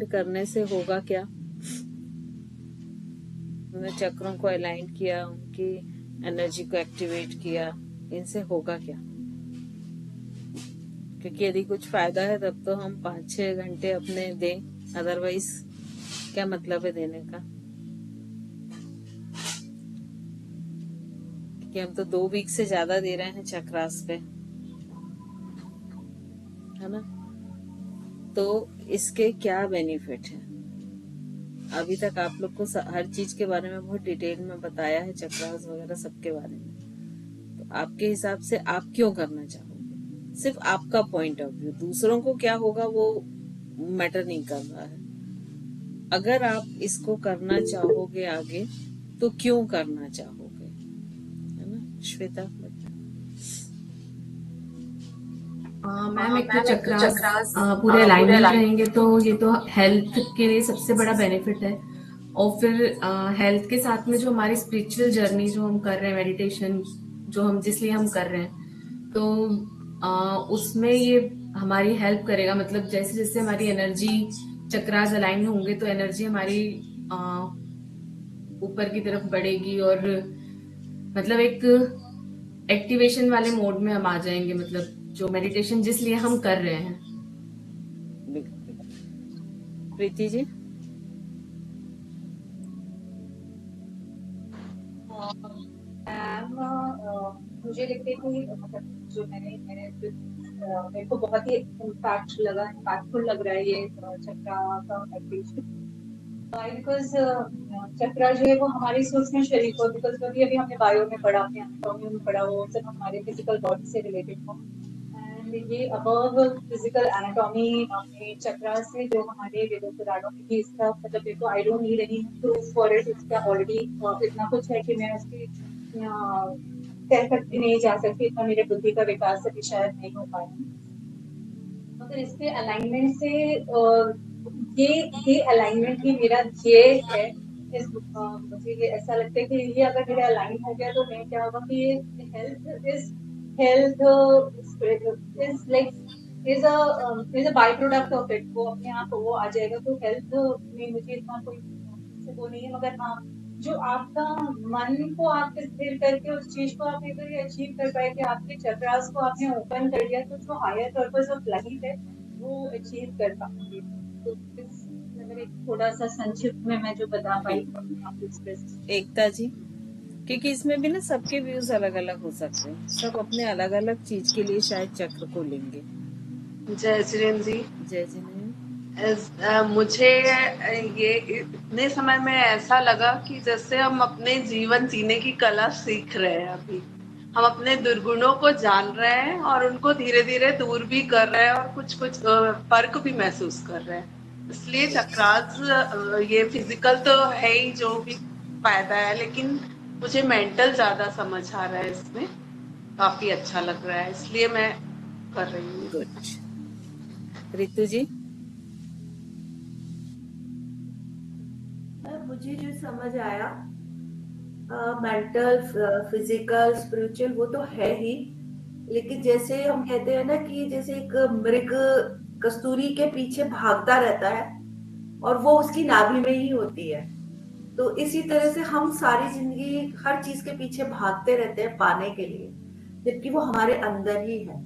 करने से होगा क्या? हमने चक्रों को अलाइन किया, उनकी एनर्जी को एक्टिवेट किया, इनसे होगा क्या? क्योंकि यदि कुछ फायदा है तब तो हम 5-6 घंटे अपने दें, अदरवाइज क्या मतलब है देने का? क्योंकि हम तो 2 वीक से ज्यादा दे रहे हैं चक्रास पे, है ना? तो इसके क्या बेनिफिट है? अभी तक आप लोग को हर चीज के बारे में बहुत डिटेल में बताया है, चक्रास वगैरह सबके बारे में। तो आपके हिसाब से आप क्यों करना चाहोगे? सिर्फ आपका पॉइंट ऑफ व्यू, दूसरों को क्या होगा वो मैटर नहीं कर रहा है। अगर आप इसको करना चाहोगे आगे, तो क्यों करना चाहोगे, है ना? श्वेता मैम, एक तो चक्रास पूरे अलाइनमेंट रहेंगे तो ये तो हेल्थ के लिए सबसे बड़ा बेनिफिट है। और फिर हेल्थ के साथ में जो हमारी स्पिरिचुअल जर्नी जो हम कर रहे हैं, मेडिटेशन जो हम जिसलिए हम कर रहे हैं, तो उसमें ये हमारी हेल्प करेगा। मतलब जैसे जैसे हमारी एनर्जी चक्रास अलाइन होंगे तो एनर्जी हमारी ऊपर की तरफ बढ़ेगी और मतलब एक एक्टिवेशन वाले मोड में हम आ जाएंगे। मतलब जो मेडिटेशन जिसलिए हम कर रहे हैं। प्रीति जी? मैम, मुझे लगता है कि मतलब जो मेरे को बहुत ही इम्पैक्टफुल लग रहा है ये चक्रा का मेडिटेशन। बिकॉज चक्रा जो है वो हमारी सूक्ष्म शरीर को, बिकॉज अभी अभी हमने बायो में पढ़ा, अपने एनाटॉमी में पढ़ा, वो सब हमारे फिजिकल बॉडी से रिलेटेड हो। एंड ये अबव फिजिकल एनाटॉमी में चक्रा से जो हमारे वेदों पुराणों में भी इसका मतलब देखो, I don't need any proof for it, इसका ऑलरेडी इतना कुछ है कि मैं उसकी तह तक भी नहीं जा सकती, इतना मेरे बुद्धि का विकास अभी शायद नहीं हो पाया। मगर इसके अलाइनमेंट से ये अलाइनमेंट ही मेरा ध्येय है। मुझे ये ऐसा लगता है कि ये अगर मेरा अलाइन हो गया तो मैं क्या होगा कि ये health is like is a by product of it, वो अपने आप वो आ जाएगा। तो हेल्थ में मुझे इतना कोई वो नहीं है। मगर हाँ, जो आपका मन को आप स्थिर करके उस चीज को आप अगर अचीव कर पाए कि आपके चक्रास को आपने ओपन कर दिया, तो जो हायर पर्पस ऑफ लाइफ है वो अचीव कर पाएंगे। तो अगर एक थोड़ा सा संक्षिप्त में मैं जो बता पाई आपको एक्सप्रेस। एकता जी? क्योंकि इसमें भी ना सबके व्यूज अलग अलग हो सकते हैं, सब अपने अलग अलग चीज के लिए शायद चक्र को लेंगे। जय श्री जी। जय जिनेन्द्र। मुझे ये इतने समय में ऐसा लगा कि जैसे हम अपने जीवन जीने की कला सीख रहे हैं। अभी हम अपने दुर्गुणों को जान रहे हैं और उनको धीरे धीरे दूर भी कर रहे हैं और कुछ कुछ फर्क भी महसूस कर रहे हैं। इसलिए चक्रास ये फिजिकल तो है ही जो भी फायदा है, लेकिन मुझे मेंटल ज्यादा समझ आ रहा है, इसमें काफी अच्छा लग रहा है, इसलिए मैं कर रही हूँ। गुड। रितु जी? मुझे जो समझ आया, मेंटल, फिजिकल, स्पिरिचुअल वो तो है ही, लेकिन जैसे हम कहते हैं ना कि जैसे एक मृग कस्तूरी के पीछे भागता रहता है और वो उसकी नाभि में ही होती है, तो इसी तरह से हम सारी जिंदगी हर चीज के पीछे भागते रहते हैं पाने के लिए, जबकि वो हमारे अंदर ही है।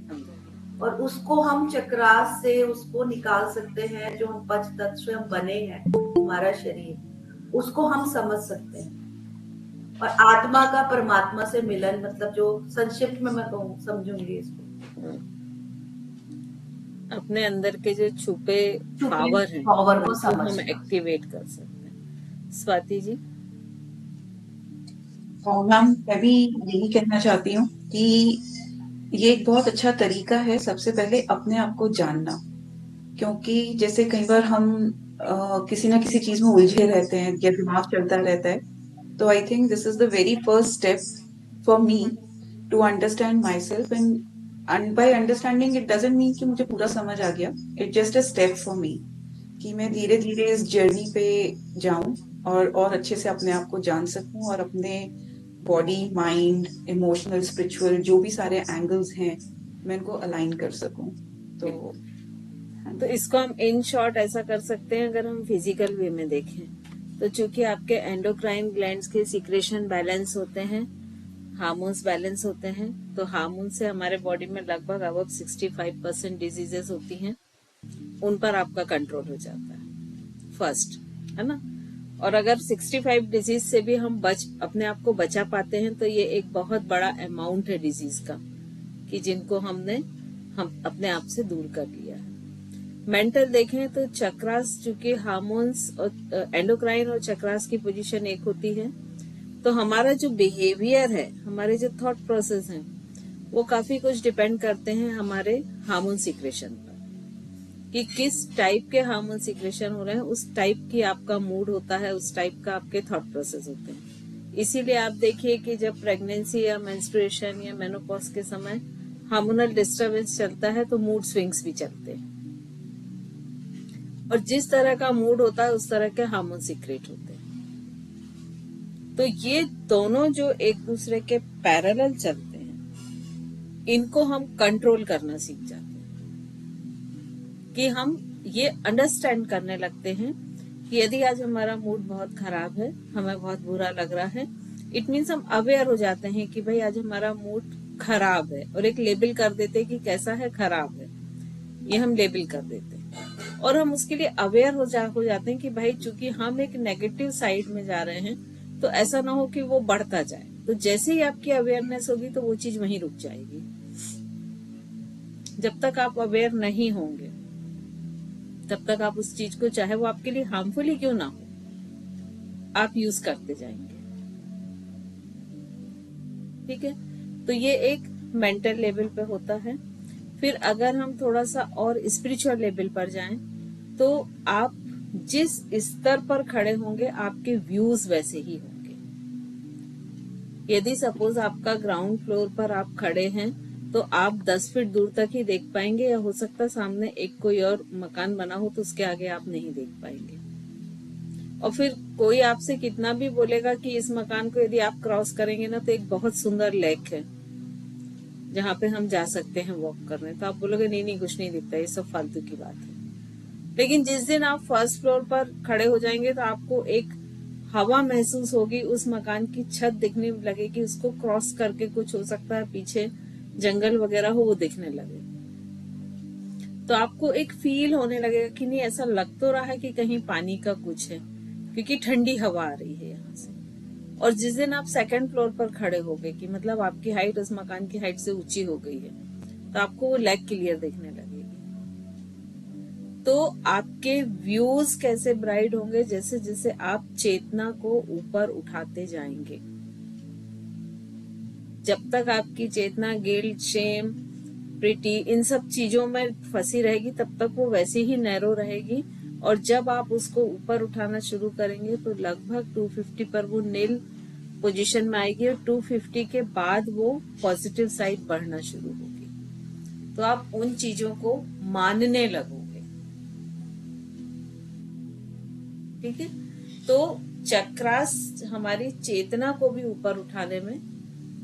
और उसको हम चक्रास से उसको निकाल सकते हैं, जो हम पंच तत्व से हम बने हैं, हमारा शरीर, उसको हम समझ सकते हैं। और आत्मा का परमात्मा से मिलन, मतलब जो संक्षिप्त में मैं कहूँ समझूंगी इसको, अपने अंदर के जो छुपे पावर हैं को हम एक्टिवेट कर सकते हैं। स्वाति जी? मैम, मैं भी यही कहना चाहती हूँ कि ये एक बहुत अच्छा तरीका है सबसे पहले अपने आप को जानना। क्योंकि जैसे कई बार हम किसी ना किसी चीज में उलझे रहते हैं या दिमाग चलता रहता है, तो I think this is the very first step for me to understand myself. And by understanding it doesn't mean कि मुझे पूरा समझ आ गया, it just a step for me कि मैं धीरे धीरे इस जर्नी पे जाऊं और अच्छे से अपने आप को जान सकूं और अपने बॉडी, माइंड, इमोशनल, स्पिरिचुअल जो भी सारे एंगल्स हैं मैं इनको अलाइन कर सकूं। तो तो इसको हम इन शॉर्ट ऐसा कर सकते हैं, अगर हम फिजिकल वे में देखें तो चूंकि आपके एंडोक्राइन ग्लैंड्स के सीक्रेशन बैलेंस होते हैं, हार्मोन्स बैलेंस होते हैं, तो हार्मोन से हमारे बॉडी में लगभग अब 65% डिजीजेस होती हैं, उन पर आपका कंट्रोल हो जाता है फर्स्ट, है ना। और अगर 65 डिजीज से भी हम अपने आप को बचा पाते हैं तो ये एक बहुत बड़ा अमाउंट है डिजीज का, कि जिनको हम अपने आप से दूर कर लिया है। मेंटल देखें तो चक्रास, चूंकि हार्मोन्स और एंडोक्राइन और चक्रास की पोजीशन एक होती है, तो हमारा जो बिहेवियर है, हमारे जो थॉट प्रोसेस हैं, वो काफी कुछ डिपेंड करते हैं हमारे हार्मोन सिक्रेशन पर, कि किस टाइप के हार्मोन सिक्रेशन हो रहे हैं, उस टाइप की आपका मूड होता है, उस टाइप का आपके थॉट प्रोसेस होते हैं। इसीलिए आप देखिए कि जब प्रेगनेंसी या मेंस्ट्रुएशन या मेनोपॉज के समय हार्मोनल डिस्टर्बेंस चलता है तो मूड स्विंग्स भी चलते हैं, और जिस तरह का मूड होता है उस तरह के हार्मोन सीक्रेट होते हैं। तो ये दोनों जो एक दूसरे के पैरेलल चलते हैं, इनको हम कंट्रोल करना सीख जाते हैं, कि हम ये अंडरस्टैंड करने लगते हैं कि यदि आज हमारा मूड बहुत खराब है, हमें बहुत बुरा लग रहा है, इट मीन्स हम अवेयर हो जाते हैं कि भाई आज हमारा मूड खराब है, और एक लेबल कर देते हैं कि कैसा है, खराब है, ये हम लेबल कर देते हैं, और हम उसके लिए अवेयर हो जाते हैं कि भाई चूंकि हम एक नेगेटिव साइड में जा रहे हैं तो ऐसा ना हो कि वो बढ़ता जाए। तो जैसे ही आपकी अवेयरनेस होगी तो वो चीज वहीं रुक जाएगी। जब तक आप अवेयर नहीं होंगे तब तक आप उस चीज को, चाहे वो आपके लिए हार्मफुल ही क्यों ना हो, आप यूज करते जाएंगे। ठीक है, तो ये एक मेंटल लेवल पे होता है। फिर अगर हम थोड़ा सा और स्पिरिचुअल लेवल पर जाएं तो आप जिस स्तर पर खड़े होंगे आपके व्यूज वैसे ही होंगे। यदि सपोज आपका ग्राउंड फ्लोर पर आप खड़े हैं तो आप 10 फीट दूर तक ही देख पाएंगे, या हो सकता है सामने एक कोई और मकान बना हो तो उसके आगे आप नहीं देख पाएंगे। और फिर कोई आपसे कितना भी बोलेगा कि इस मकान को यदि आप क्रॉस करेंगे ना तो एक बहुत सुंदर लेक है जहाँ पे हम जा सकते हैं वॉक करने, तो आप बोलोगे नहीं नहीं कुछ नहीं दिखता, ये सब फालतू की बात है। लेकिन जिस दिन आप फर्स्ट फ्लोर पर खड़े हो जाएंगे तो आपको एक हवा महसूस होगी, उस मकान की छत दिखने लगेगी, उसको क्रॉस करके कुछ हो सकता है पीछे जंगल वगैरह हो वो दिखने लगे, तो आपको एक फील होने लगेगा कि नहीं ऐसा लग तो रहा है कि कहीं पानी का कुछ है, क्योंकि ठंडी हवा आ रही है यहाँ से। और जिस दिन आप सेकंड फ्लोर पर खड़े हो गए, कि मतलब आपकी हाइट उस मकान की हाइट से ऊंची हो गई है, तो आपको वो लेग क्लियर दिखने लगेगी। तो आपके व्यूज कैसे ब्राइट होंगे, जैसे जैसे आप चेतना को ऊपर उठाते जाएंगे। जब तक आपकी चेतना गिल्ट, शेम, प्रिटी, इन सब चीजों में फंसी रहेगी तब तक वो वैसे ही नैरो रहेगी, और जब आप उसको ऊपर उठाना शुरू करेंगे तो लगभग 250 पर वो नील पोजीशन में आएगी, और 250 के बाद वो पॉजिटिव साइड बढ़ना शुरू होगी। तो आप उन चीजों को मानने लगोगे। ठीक है, तो चक्रास हमारी चेतना को भी ऊपर उठाने में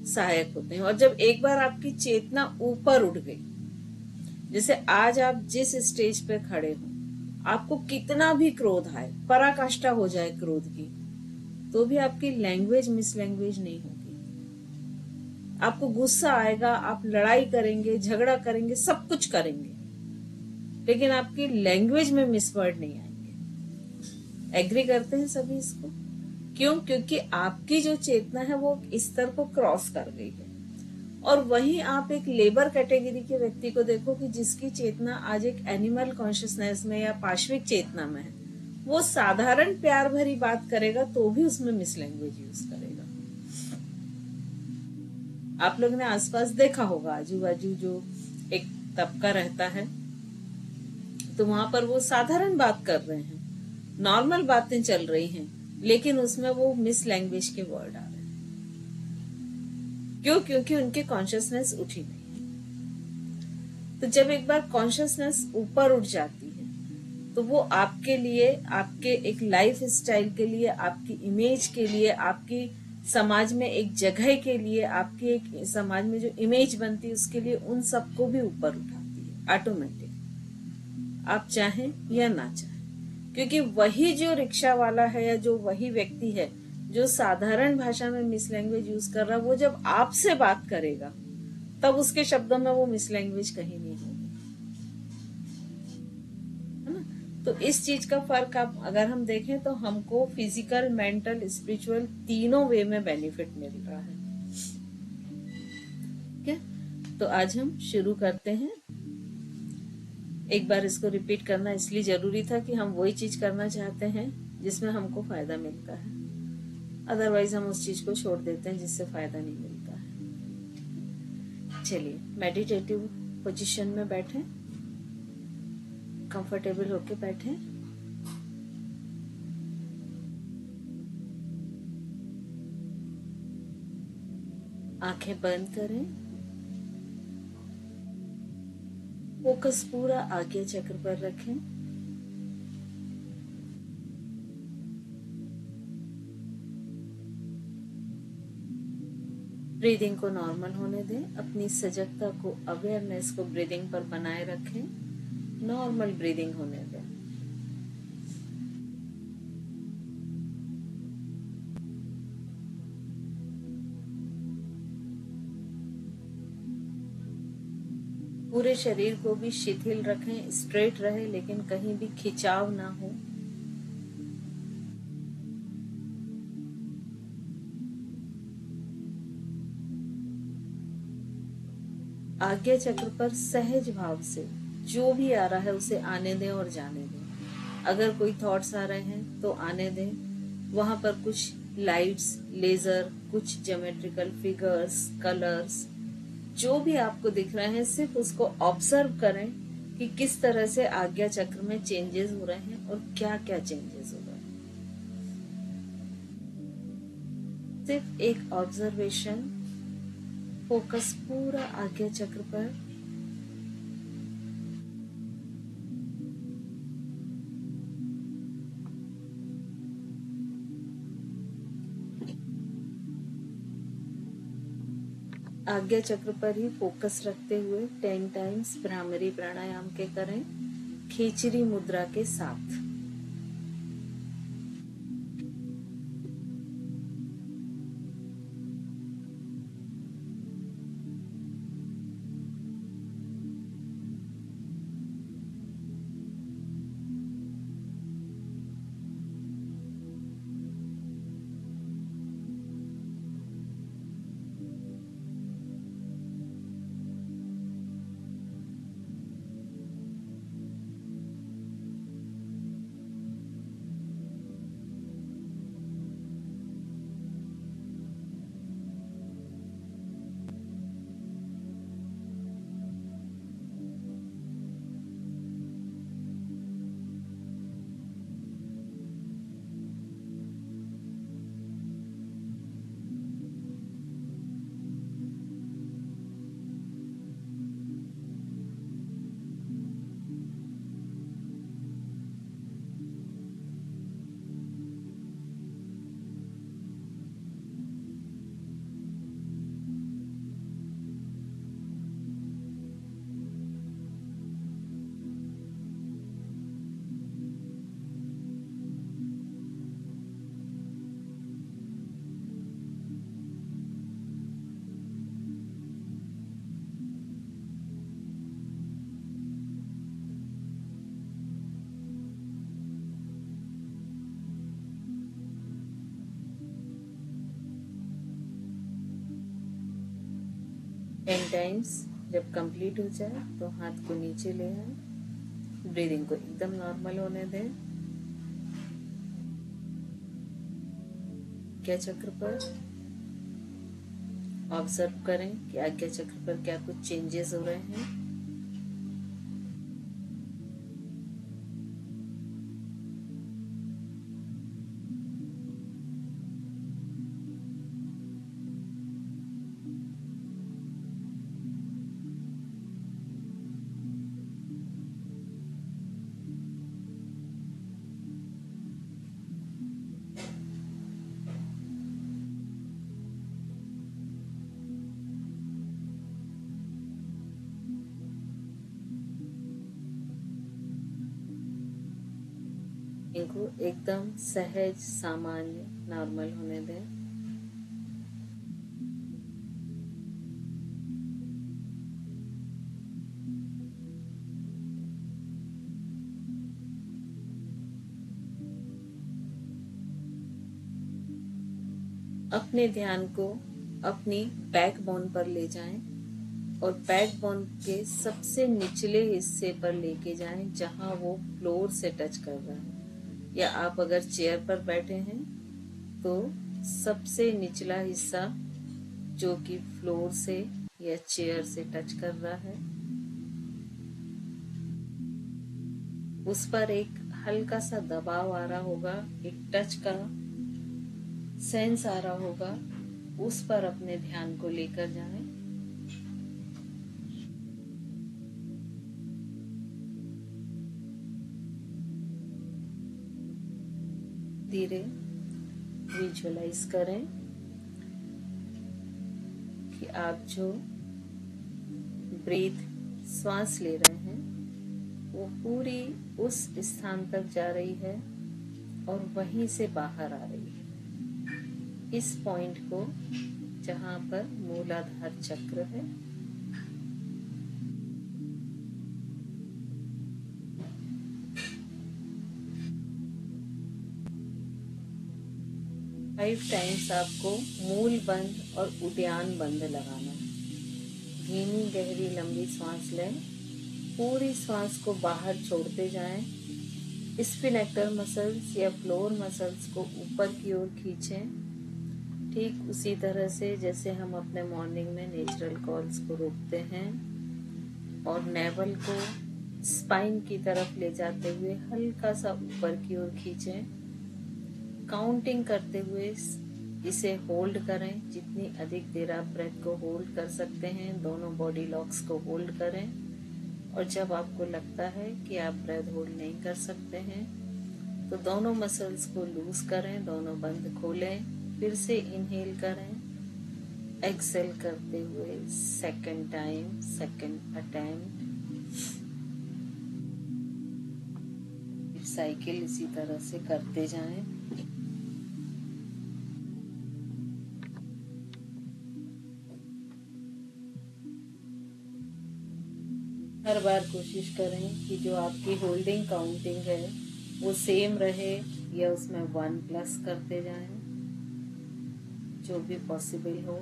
सहायक होते हैं। और जब एक बार आपकी चेतना ऊपर उठ गई, जैसे आज आप जिस स्टेज पे खड़े हो, आपको कितना भी क्रोध आए, पराकाष्ठा हो जाए क्रोध की, तो भी आपकी लैंग्वेज मिस लैंग्वेज नहीं होगी। आपको गुस्सा आएगा, आप लड़ाई करेंगे, झगड़ा करेंगे, सब कुछ करेंगे, लेकिन आपकी लैंग्वेज में मिसवर्ड नहीं आएंगे। एग्री करते हैं सभी इसको? क्यों? क्योंकि आपकी जो चेतना है वो इस स्तर को क्रॉस कर गई है। और वहीं आप एक लेबर कैटेगरी के व्यक्ति को देखो कि जिसकी चेतना आज एक एनिमल कॉन्शियसनेस में या पाश्विक चेतना में है, वो साधारण प्यार भरी बात करेगा तो भी उसमें मिस लैंग्वेज यूज करेगा। आप लोगों ने आसपास देखा होगा, आजू बाजू जो एक तबका रहता है तो वहां पर वो साधारण बात कर रहे हैं, नॉर्मल बातें चल रही हैं, लेकिन उसमें वो मिस लैंग्वेज के वर्ड आ रहे हैं। क्यों? क्योंकि उनकी कॉन्शियसनेस उठी नहीं है। तो जब एक बार कॉन्शियसनेस ऊपर उठ जाती है तो वो आपके लिए, आपके एक लाइफ स्टाइल के लिए, आपकी इमेज के लिए, आपकी समाज में एक जगह के लिए, आपकी एक समाज में जो इमेज बनती है उसके लिए, उन सबको भी ऊपर उठाती है ऑटोमेटिक। आप चाहें या ना चाहें, क्योंकि वही जो रिक्शा वाला है या जो वही व्यक्ति है जो साधारण भाषा में मिस लैंग्वेज यूज कर रहा है, वो जब आपसे बात करेगा तब उसके शब्दों में वो मिस लैंग्वेज कहीं नहीं होगी, है ना। तो इस चीज का फर्क आप अगर हम देखें तो हमको फिजिकल, मेंटल, स्पिरिचुअल तीनों वे में बेनिफिट मिल रहा है। ठीक है, तो आज हम शुरू करते हैं। एक बार इसको रिपीट करना इसलिए जरूरी था कि हम वही चीज करना चाहते हैं जिसमें हमको फायदा मिलता है, अदरवाइज हम उस चीज को छोड़ देते हैं जिससे फायदा नहीं मिलता है। चलिए, मेडिटेटिव पोजीशन में बैठें, कंफर्टेबल होके बैठें। आंखें बंद करें, फोकस पूरा आज्ञा चक्र पर रखें। ब्रीदिंग को नॉर्मल होने दें, अपनी सजगता को, अवेयरनेस को ब्रीदिंग पर बनाए रखें, नॉर्मल ब्रीदिंग होने दें। पूरे शरीर को भी शिथिल रखें, स्ट्रेट रहे, लेकिन कहीं भी खिंचाव ना हो। आज्ञा चक्र पर सहज भाव से जो भी आ रहा है उसे आने दें और जाने दें। अगर कोई थॉट्स आ रहे हैं तो आने दें। वहां पर कुछ लाइट्स, लेजर, कुछ ज्योमेट्रिकल फिगर्स, कलर्स, जो भी आपको दिख रहे हैं, सिर्फ उसको ऑब्जर्व करें कि किस तरह से आज्ञा चक्र में चेंजेस हो रहे हैं और क्या क्या चेंजेस हो रहे हैं। सिर्फ एक ऑब्जर्वेशन, फोकस पूरा आज्ञा चक्र पर। आज्ञा चक्र पर ही फोकस रखते हुए 10 टाइम्स भ्रामरी प्राणायाम के करें, खींचरी मुद्रा के साथ। टेन टाइम्स जब कंप्लीट हो जाए तो हाथ को नीचे ले आए, ब्रीदिंग को एकदम नॉर्मल होने दें। आज्ञा चक्र पर ऑब्जर्व करें कि आज्ञा चक्र पर क्या कुछ चेंजेस हो रहे हैं। इनको एकदम सहज सामान्य नॉर्मल होने दें। अपने ध्यान को अपनी बैकबोन पर ले जाएं और बैकबोन के सबसे निचले हिस्से पर लेके जाएं जहां वो फ्लोर से टच कर रहा है, या आप अगर चेयर पर बैठे हैं तो सबसे निचला हिस्सा जो कि फ्लोर से या चेयर से टच कर रहा है उस पर एक हल्का सा दबाव आ रहा होगा, एक टच का सेंस आ रहा होगा, उस पर अपने ध्यान को लेकर जाएं। धीरे विजुअलाइज करें कि आप जो ब्रीथ श्वास ले रहे हैं वो पूरी उस स्थान तक जा रही है और वहीं से बाहर आ रही है, इस पॉइंट को जहां पर मूलाधार चक्र है। फाइव टाइम्स आपको मूल बंद और उद्यान बंद लगाना है। धीमी गहरी लंबी सांस लें, पूरी सांस को बाहर छोड़ते जाएं। स्फिनेक्टर मसल्स या फ्लोर मसल्स को ऊपर की ओर खींचें, ठीक उसी तरह से जैसे हम अपने मॉर्निंग में नेचुरल कॉल्स को रोकते हैं और नेवल को स्पाइन की तरफ ले जाते हुए हल्का सा ऊपर की ओर खींचें। काउंटिंग करते हुए इसे होल्ड करें, जितनी अधिक देर आप ब्रेथ को होल्ड कर सकते हैं दोनों बॉडी लॉक्स को होल्ड करें, और जब आपको लगता है कि आप ब्रेथ होल्ड नहीं कर सकते हैं तो दोनों मसल्स को लूज करें, दोनों बंद खोलें, फिर से इनहेल करें, एक्सेल करते हुए second time, second attempt. Cycle इसी तरह से करते जाएं। हर बार कोशिश करें कि जो आपकी होल्डिंग काउंटिंग है वो सेम रहे या उसमें 1 प्लस करते जाएं, जो भी पॉसिबल हो।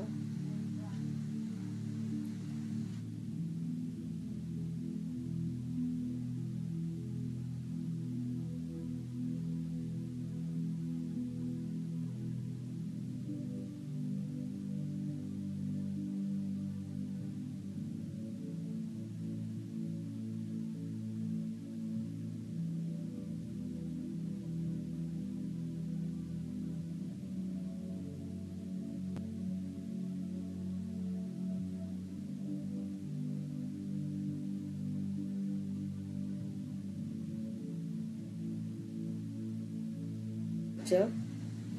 जब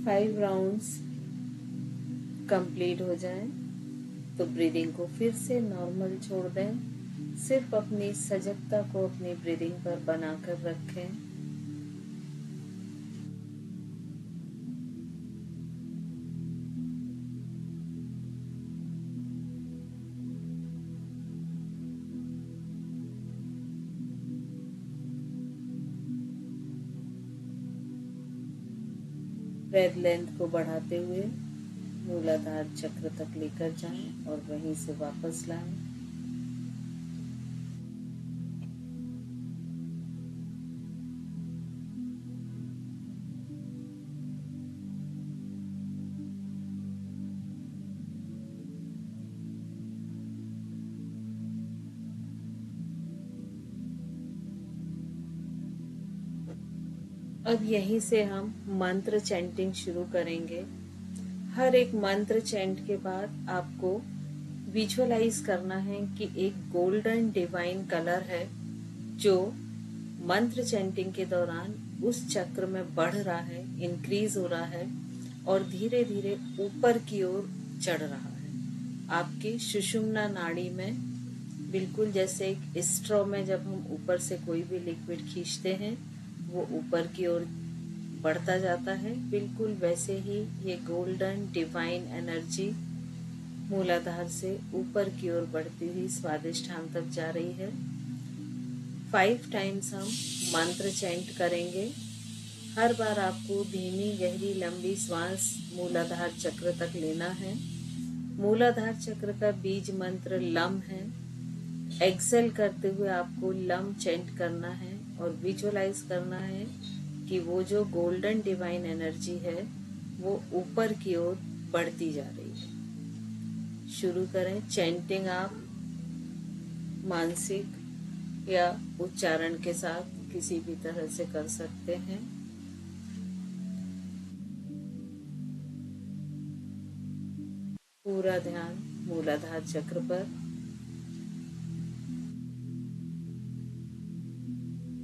5 राउंड्स कंप्लीट हो जाएं तो ब्रीदिंग को फिर से नॉर्मल छोड़ दें, सिर्फ अपनी सजगता को अपनी ब्रीदिंग पर बनाकर रखें। ब्रेथ लेंथ को बढ़ाते हुए मूलाधार चक्र तक लेकर जाएं और वहीं से वापस लाएं। अब यहीं से हम मंत्र चैंटिंग शुरू करेंगे। हर एक मंत्र चैंट के बाद आपको विजुअलाइज करना है कि एक गोल्डन डिवाइन कलर है जो मंत्र चैंटिंग के दौरान उस चक्र में बढ़ रहा है, इंक्रीज हो रहा है और धीरे धीरे ऊपर की ओर चढ़ रहा है आपकी सुषुम्ना नाड़ी में। बिल्कुल जैसे एक स्ट्रॉ में जब हम ऊपर से कोई भी लिक्विड खींचते हैं वो ऊपर की ओर बढ़ता जाता है, बिल्कुल वैसे ही ये गोल्डन डिवाइन एनर्जी मूलाधार से ऊपर की ओर बढ़ती हुई स्वादिष्ठान तक जा रही है। 5 टाइम्स हम मंत्र चैंट करेंगे। हर बार आपको धीमी गहरी लंबी श्वास मूलाधार चक्र तक लेना है। मूलाधार चक्र का बीज मंत्र लम है। एक्सेल करते हुए आपको लम चैंट करना है और विजुअलाइज करना है कि वो जो गोल्डन डिवाइन एनर्जी है वो ऊपर की ओर बढ़ती जा रही है। शुरू करें। चैंटिंग आप मानसिक या उच्चारण के साथ किसी भी तरह से कर सकते हैं। पूरा ध्यान मूलाधार चक्र पर।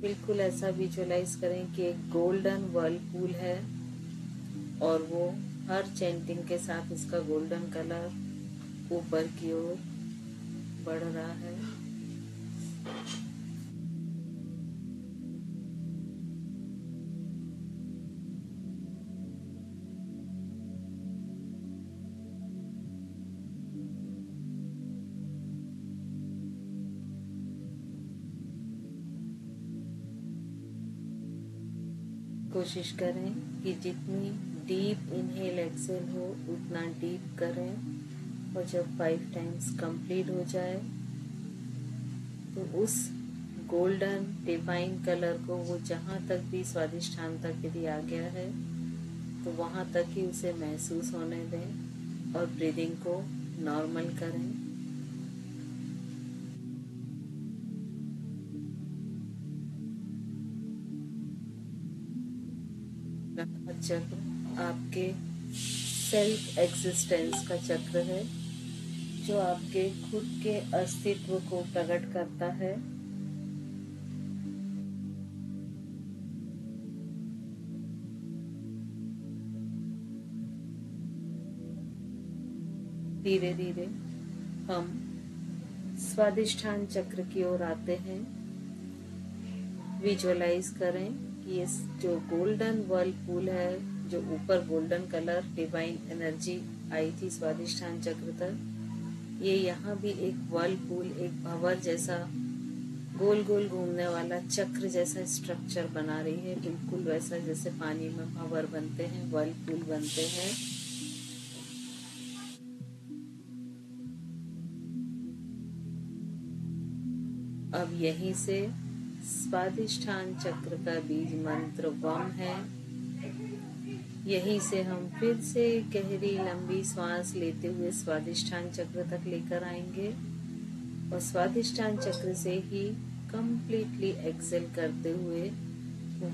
बिल्कुल ऐसा विजुअलाइज करें कि एक गोल्डन वर्लपूल है और वो हर चैंटिंग के साथ उसका गोल्डन कलर ऊपर की ओर बढ़ रहा है। कोशिश करें कि जितनी डीप इनहेल एक्सेल हो उतना डीप करें और जब 5 टाइम्स कंप्लीट हो जाए तो उस गोल्डन डिवाइन कलर को वो जहाँ तक भी स्वादिष्ठान तक यदि आ गया है तो वहाँ तक ही उसे महसूस होने दें और ब्रीदिंग को नॉर्मल करें। चक्र आपके सेल्फ एग्जिस्टेंस का चक्र है जो आपके खुद के अस्तित्व को प्रकट करता है। धीरे धीरे हम स्वादिष्ठान चक्र की ओर आते हैं। विजुअलाइज करें कि ये जो गोल्डन वर्लपूल है, जो ऊपर गोल्डन कलर डिवाइन एनर्जी आई थी स्वादिष्ठान चक्र तक, ये यहाँ भी एक वर्लपूल, एक भंवर जैसा गोल गोल घूमने वाला चक्र जैसा स्ट्रक्चर बना रही है। बिल्कुल वैसा जैसे पानी में भंवर बनते हैं, वर्लपूल बनते हैं। अब यहीं से स्वादिष्ठान चक्र का बीज मंत्र वम है। यहीं से हम फिर से गहरी लंबी सांस लेते हुए स्वादिष्ठान चक्र तक लेकर आएंगे और स्वादिष्ठान चक्र से ही कंप्लीटली एक्सेल करते हुए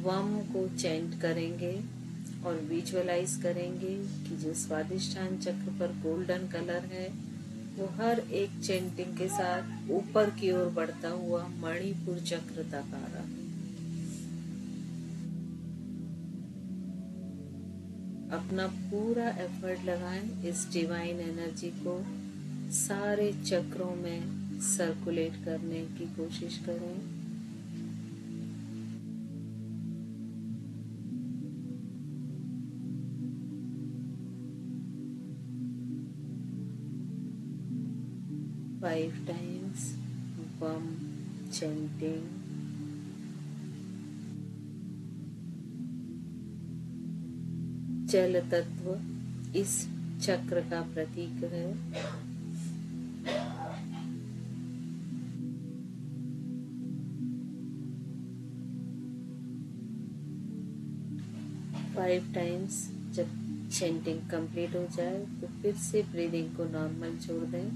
वम को चैंट करेंगे और विजुअलाइज करेंगे कि जो स्वादिष्ठान चक्र पर गोल्डन कलर है वो हर एक चैंटिंग के साथ ऊपर की ओर बढ़ता हुआ मणिपुर चक्र तक आ रहा है। अपना पूरा एफर्ट लगाएं इस डिवाइन एनर्जी को सारे चक्रों में सर्कुलेट करने की कोशिश करें। फाइव टाइम्स बम चैंटिंग। जल तत्व इस चक्र का प्रतीक है। फाइव टाइम्स जब चैंटिंग कंप्लीट हो जाए तो फिर से ब्रीदिंग को नॉर्मल छोड़ दें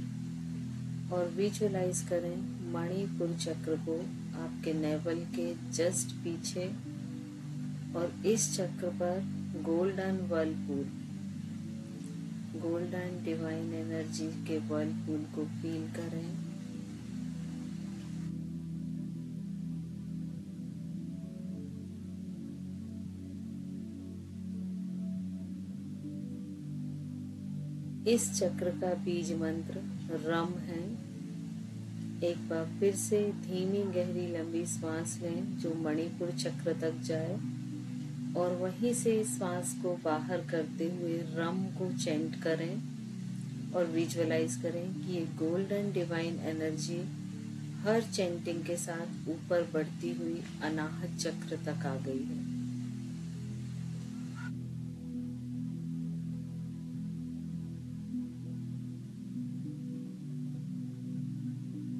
और विजुअलाइज करें मणिपुर चक्र को आपके नेवल के जस्ट पीछे और इस चक्र पर golden Whirlpool, golden divine energy के वर्लपूल को फील करें। इस चक्र का बीज मंत्र रम है। एक बार फिर से धीमी गहरी लंबी सांस लें जो मणिपुर चक्र तक जाए और वहीं से श्वास को बाहर करते हुए रम को चेंट करें और विजुअलाइज करें कि ये गोल्डन डिवाइन एनर्जी हर चेंटिंग के साथ ऊपर बढ़ती हुई अनाहत चक्र तक आ गई है।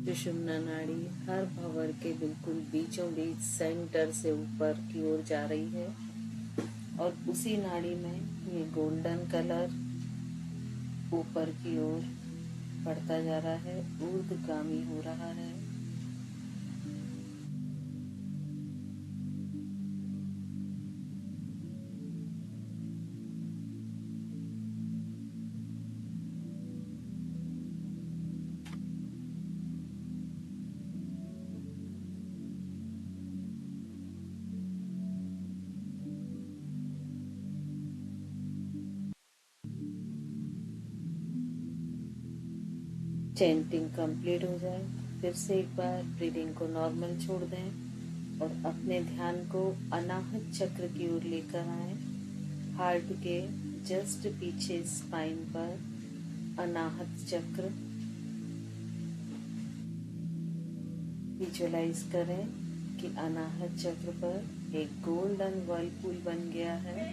सुषुम्ना नाड़ी हर भंवर के बिल्कुल बीचों बीच सेंटर से ऊपर की ओर जा रही है और उसी नाड़ी में ये गोल्डन कलर ऊपर की ओर बढ़ता जा रहा है, ऊर्ध्वगामी हो रहा है। चैंटिंग कंप्लीट हो जाए फिर से एक बार ब्रीदिंग को नॉर्मल छोड़ दें और अपने ध्यान को अनाहत चक्र की ओर लेकर आए। हार्ट के जस्ट पीछे स्पाइन पर अनाहत चक्र विजुअलाइज करें कि अनाहत चक्र पर एक गोल्डन वर्लपूल बन गया है।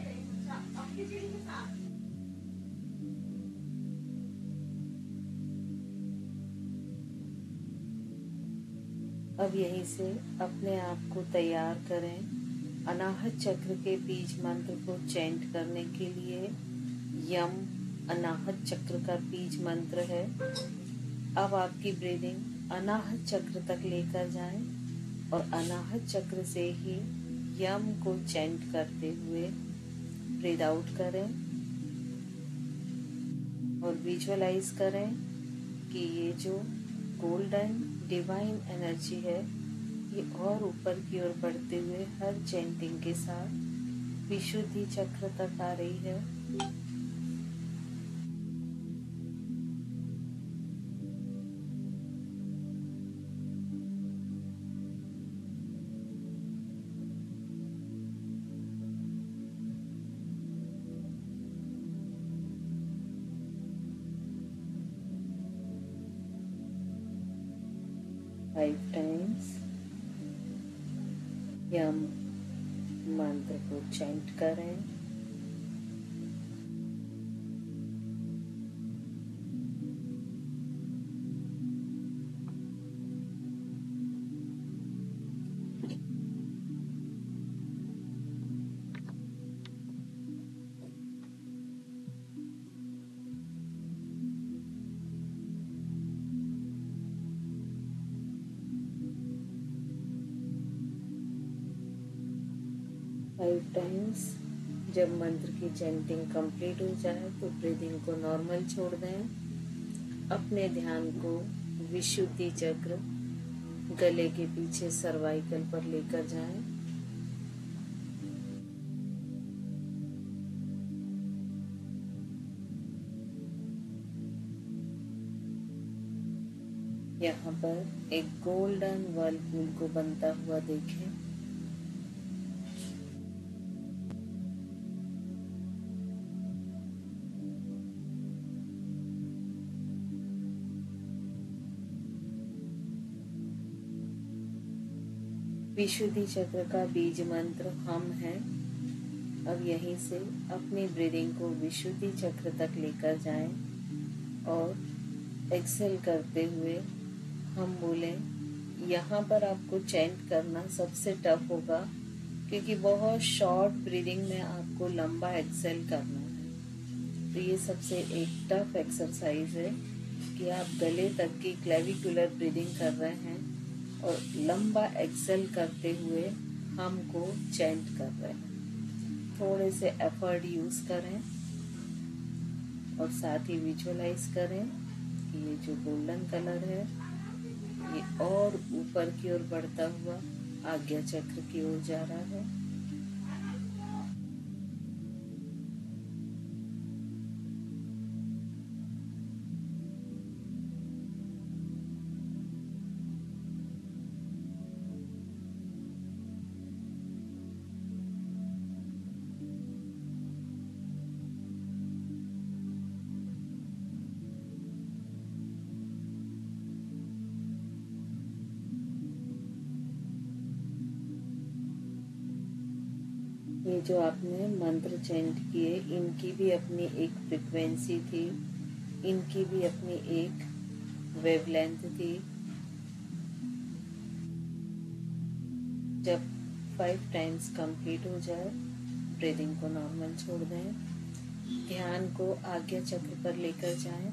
अब यहीं से अपने आप को तैयार करें अनाहत चक्र के बीज मंत्र को चैंट करने के लिए। यम अनाहत चक्र का बीज मंत्र है। अब आपकी ब्रीदिंग अनाहत चक्र तक लेकर जाएं और अनाहत चक्र से ही यम को चैंट करते हुए ब्रीद आउट करें और विजुअलाइज करें कि ये जो गोल्डन डिवाइन एनर्जी है ये और ऊपर की ओर बढ़ते हुए हर चैंटिंग के साथ विशुद्धि चक्र तक आ रही है। फाइव टाइम्स यम मंत्र को चैंट करें। फाइव टाइम्स जब मंत्र की चैंटिंग कंप्लीट हो जाए तो ब्रीदिंग को नॉर्मल छोड़ दें। अपने ध्यान को विशुद्धि चक्र गले के पीछे सर्वाइकल पर लेकर जाएं। यहाँ पर एक गोल्डन वर्लपूल को बनता हुआ देखें। विशुद्धि चक्र का बीज मंत्र हम हैं। अब यहीं से अपनी ब्रीदिंग को विशुद्धि चक्र तक लेकर जाएं और एक्सेल करते हुए हम बोलें। यहाँ पर आपको चैंट करना सबसे टफ होगा क्योंकि बहुत शॉर्ट ब्रीदिंग में आपको लंबा एक्सेल करना है। तो ये सबसे एक टफ एक्सरसाइज है कि आप गले तक की क्लेविकुलर ब्रीदिंग कर रहे हैं और लंबा एक्सेल करते हुए हम को चैंट कर रहे हैं। थोड़े से एफर्ट यूज करें और साथ ही विजुअलाइज करें कि ये जो गोल्डन कलर है ये और ऊपर की ओर बढ़ता हुआ आज्ञा चक्र की ओर जा रहा है। ये जो आपने मंत्र चेंट किए, इनकी भी अपनी एक फ्रिक्वेंसी थी, इनकी भी अपनी एक वेवलेंथ थी। जब 5 टाइम्स कंप्लीट हो जाए, ब्रीदिंग को नॉर्मल छोड़ दें, ध्यान को आज्ञा चक्र पर लेकर जाएं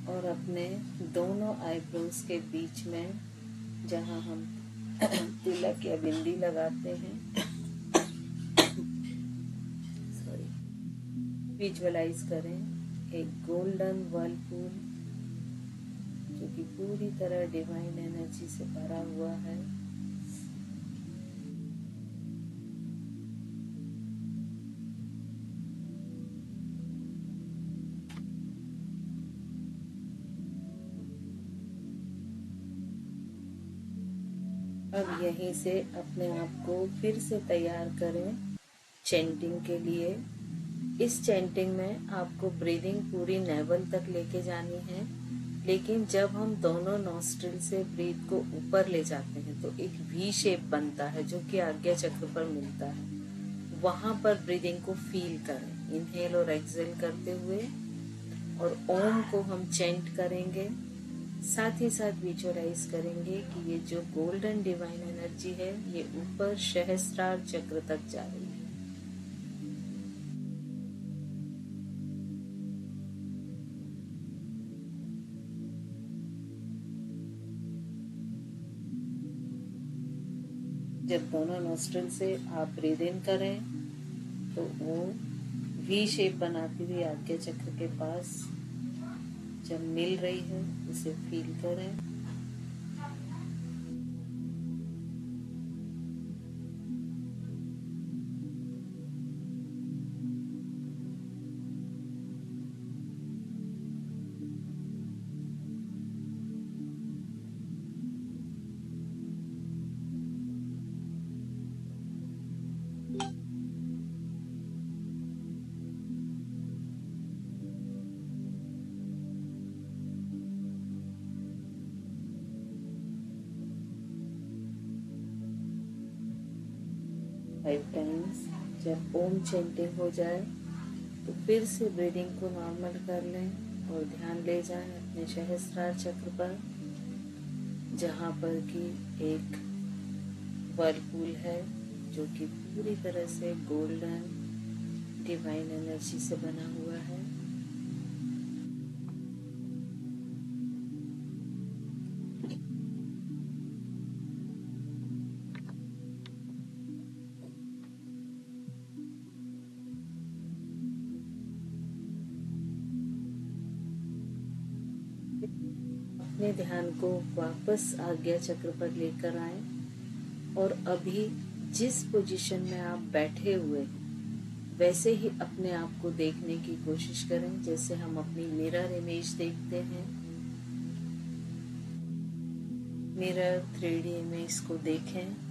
और अपने दोनों आईब्रोज के बीच में, जहां हम तिलक या बिंदी लगाते हैं, विजुअलाइज करें एक गोल्डन वर्लपूल जो कि पूरी तरह डिवाइन एनर्जी से भरा हुआ है। अब यहीं से अपने आप को फिर से तैयार करें चैंटिंग के लिए। इस चैंटिंग में आपको ब्रीदिंग पूरी नेवल तक लेके जानी है, लेकिन जब हम दोनों नॉस्ट्रिल से ब्रीथ को ऊपर ले जाते हैं तो एक वी शेप बनता है जो कि आज्ञा चक्र पर मिलता है। वहां पर ब्रीदिंग को फील करें, इनहेल और एक्सहेल करते हुए, और ओम को हम चैंट करेंगे। साथ ही साथ विजुअलाइज करेंगे कि ये जो गोल्डन डिवाइन एनर्जी है ये ऊपर सहस्त्रार चक्र तक जा रही है। जब दोनों नोस्ट्रिल से आप ब्रीद इन करें तो वो वी शेप बनाती हुई आज्ञा चक्र के पास जब मिल रही है उसे फील करें। फाइव टाइम्स जब ओम चैंटिंग हो जाए तो फिर से ब्रीदिंग को नॉर्मल कर लें और ध्यान ले जाएं अपने सहस्त्रार चक्र पर, जहाँ पर कि एक वर्लपूल है जो कि पूरी तरह से गोल्डन डिवाइन एनर्जी से बना हुआ है। अपने ध्यान को वापस आज्ञा चक्र पर लेकर आए और अभी जिस पोजीशन में आप बैठे हुए हैं वैसे ही अपने आप को देखने की कोशिश करें जैसे हम अपनी मिरर इमेज देखते हैं। मिरर 3D इमेज को देखें।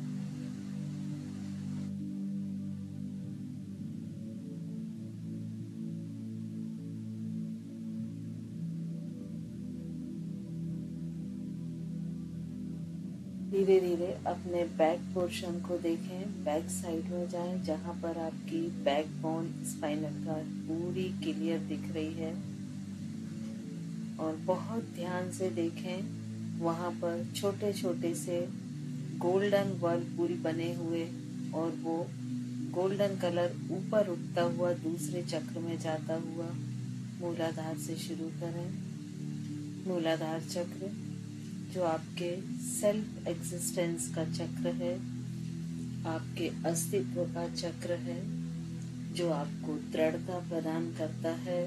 धीरे धीरे अपने बैक पोर्शन को देखें, बैक साइड में जाएं जहां पर आपकी बैक बोन स्पाइनल कार्ड पूरी क्लियर दिख रही है और बहुत ध्यान से देखें। वहां पर छोटे छोटे से गोल्डन वर्लपूल बने हुए और वो गोल्डन कलर ऊपर उठता हुआ दूसरे चक्र में जाता हुआ मूलाधार से शुरू करें। मूलाधार चक्र जो आपके सेल्फ एग्जिस्टेंस का चक्र है, आपके अस्तित्व का चक्र है, जो आपको दृढ़ता प्रदान करता है,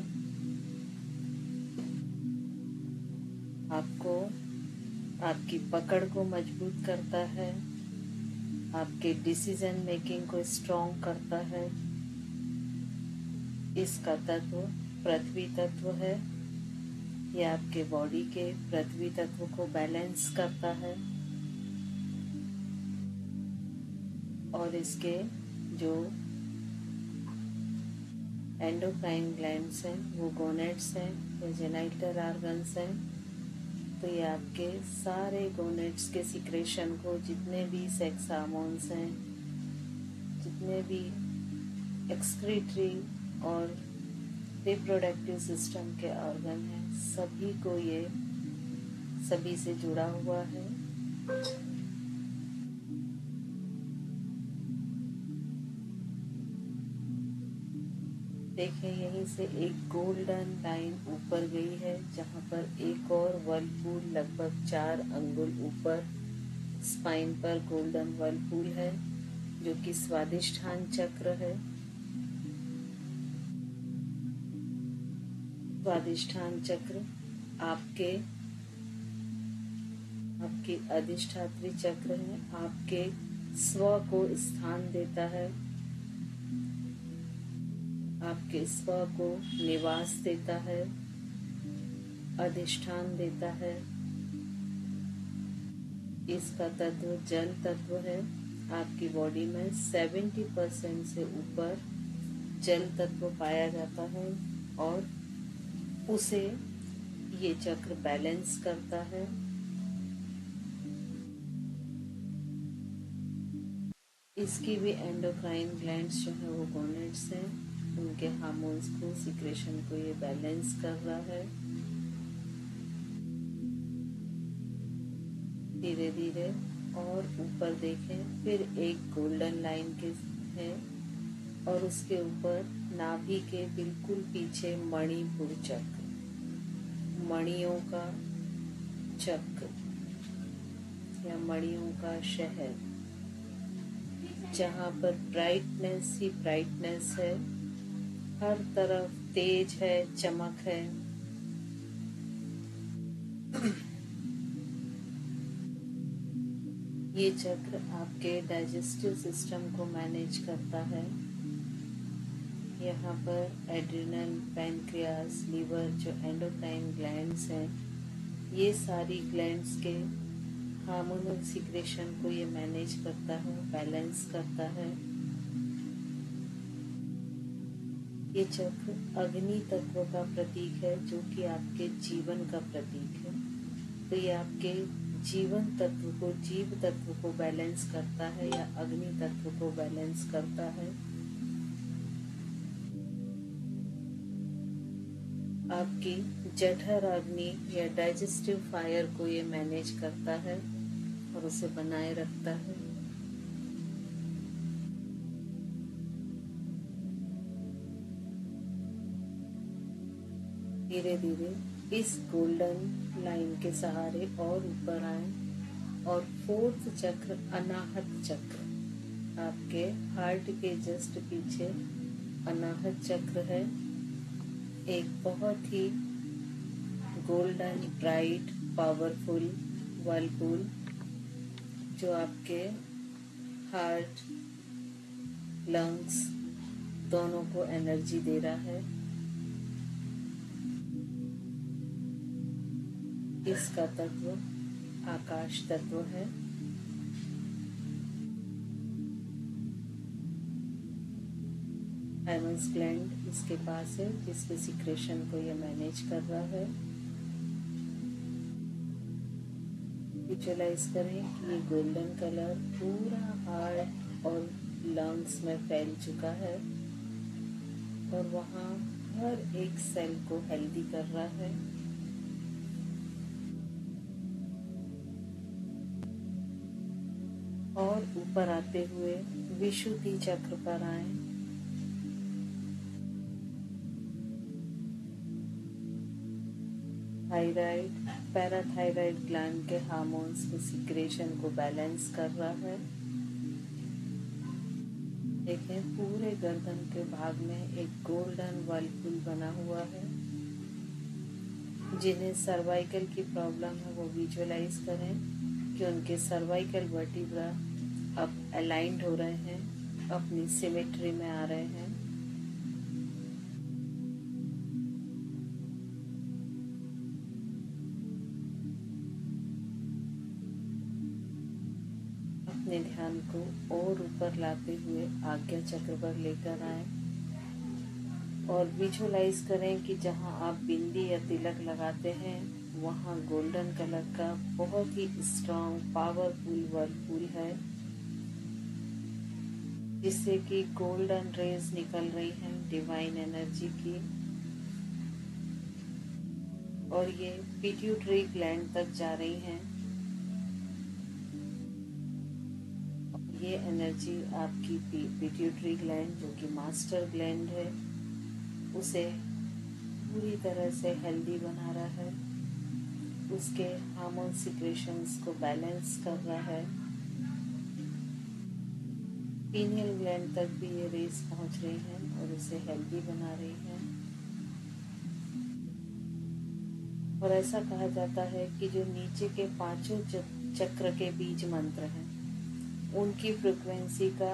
आपको आपकी पकड़ को मजबूत करता है, आपके डिसीजन मेकिंग को स्ट्रॉन्ग करता है। इसका तत्व पृथ्वी तत्व है। ये आपके बॉडी के पृथ्वी तत्व को बैलेंस करता है और इसके जो एंडोक्राइन ग्लैंड्स हैं वो गोनेट्स हैं या जेनाइटल ऑर्गन्स हैं। तो ये आपके सारे गोनेट्स के सिक्रेशन को, जितने भी सेक्स हार्मोन्स हैं, जितने भी एक्सक्रीटरी और रिप्रोडक्टिव सिस्टम के ऑर्गन हैं, सभी को ये सभी से जुड़ा हुआ है। देखें, यहीं से एक गोल्डन लाइन ऊपर गई है, जहां पर एक और वर्लपूल लगभग 4 अंगुल ऊपर स्पाइन पर गोल्डन वर्लपूल है, जो कि स्वादिष्ठान चक्र है। स्वादिष्ठान चक्र आपके अधिष्ठात्री चक्र है, आपके स्व को स्थान देता है, आपके स्व को निवास देता है, अधिष्ठान देता है। इसका तत्व जल तत्व है। आपकी बॉडी में 70% से ऊपर जल तत्व पाया जाता है और उसे ये चक्र बैलेंस करता है। इसकी भी एंडोक्राइन ग्लैंड्स जो है वो गोनेड्स हैं, उनके हार्मोन्स को, सिक्रेशन को ये बैलेंस कर रहा है। धीरे धीरे और ऊपर देखें, फिर एक गोल्डन लाइन के है और उसके ऊपर नाभि के बिल्कुल पीछे मणिपुर चक्र, मणियों का चक्र या मणियों का शहर, जहाँ पर ब्राइटनेस ही ब्राइटनेस है, हर तरफ तेज है, चमक है। ये चक्र आपके डाइजेस्टिव सिस्टम को मैनेज करता है। यहाँ पर एड्रिनल, पैनक्रियास, लीवर, जो एंडोक्राइन ग्लैंड्स हैं, ये सारी ग्लैंड्स के हार्मोनल सिक्रेशन को ये मैनेज करता है, बैलेंस करता है। ये चक्र अग्नि तत्व का प्रतीक है, जो कि आपके जीवन का प्रतीक है। तो ये आपके जीवन तत्व को, जीव तत्व को बैलेंस करता है या अग्नि तत्व को बैलेंस करता है। आपकी जठर अग्नि या डाइजेस्टिव फायर को ये मैनेज करता है और उसे बनाए रखता है। धीरे धीरे इस गोल्डन लाइन के सहारे और ऊपर आए और 4th चक्र अनाहत चक्र, आपके हार्ट के जस्ट पीछे अनाहत चक्र है। एक बहुत ही गोल्डन, ब्राइट, पावरफुल वर्लपूल, जो आपके हार्ट, लंग्स दोनों को एनर्जी दे रहा है। इसका तत्व आकाश तत्व है। हाइमस ग्लैंड इसके पास है, जिसके सिक्रेशन को ये मैनेज कर रहा है। विजुअलाइज करें कि ये गोल्डन कलर पूरा हार्ट और लंग्स में फैल चुका है और वहाँ हर एक सेल को हेल्दी कर रहा है। और ऊपर आते हुए विशुद्धि चक्र पर आए। थायराइड, पैराथायराइड ग्लैंड के हार्मोन्स के सिक्रेशन को बैलेंस कर रहा है। देखें, पूरे गर्दन के भाग में एक गोल्डन वर्लपूल बना हुआ है। जिन्हें सर्वाइकल की प्रॉब्लम है वो विजुअलाइज करें कि उनके सर्वाइकल वर्टिब्रा अब अलाइंड हो रहे हैं, अपनी सिमेट्री में आ रहे हैं। अपने ध्यान को और ऊपर लाते हुए आज्ञा चक्र पर लेकर आए और विजुअलाइज करें कि जहां आप बिंदी या तिलक लगाते हैं वहां गोल्डन कलर का बहुत ही स्ट्रॉन्ग, पावरफुल वर्लपूल है। जिससे कि गोल्डन रेज निकल रही हैं डिवाइन एनर्जी की, और ये पिट्यूटरी ग्लैंड तक जा रही हैं। ये एनर्जी आपकी पिट्यूटरी ग्लैंड, जो कि मास्टर ग्लैंड है, उसे पूरी तरह से हेल्दी बना रहा है, उसके हार्मोन सिक्रेशंस को बैलेंस कर रहा है। पीनियल ग्लैंड तक भी ये रेस पहुंच रही हैं और उसे हेल्दी बना रही हैं। और ऐसा कहा जाता है कि जो नीचे के पांचों चक्र के बीज मंत्र हैं, उनकी फ्रिक्वेंसी का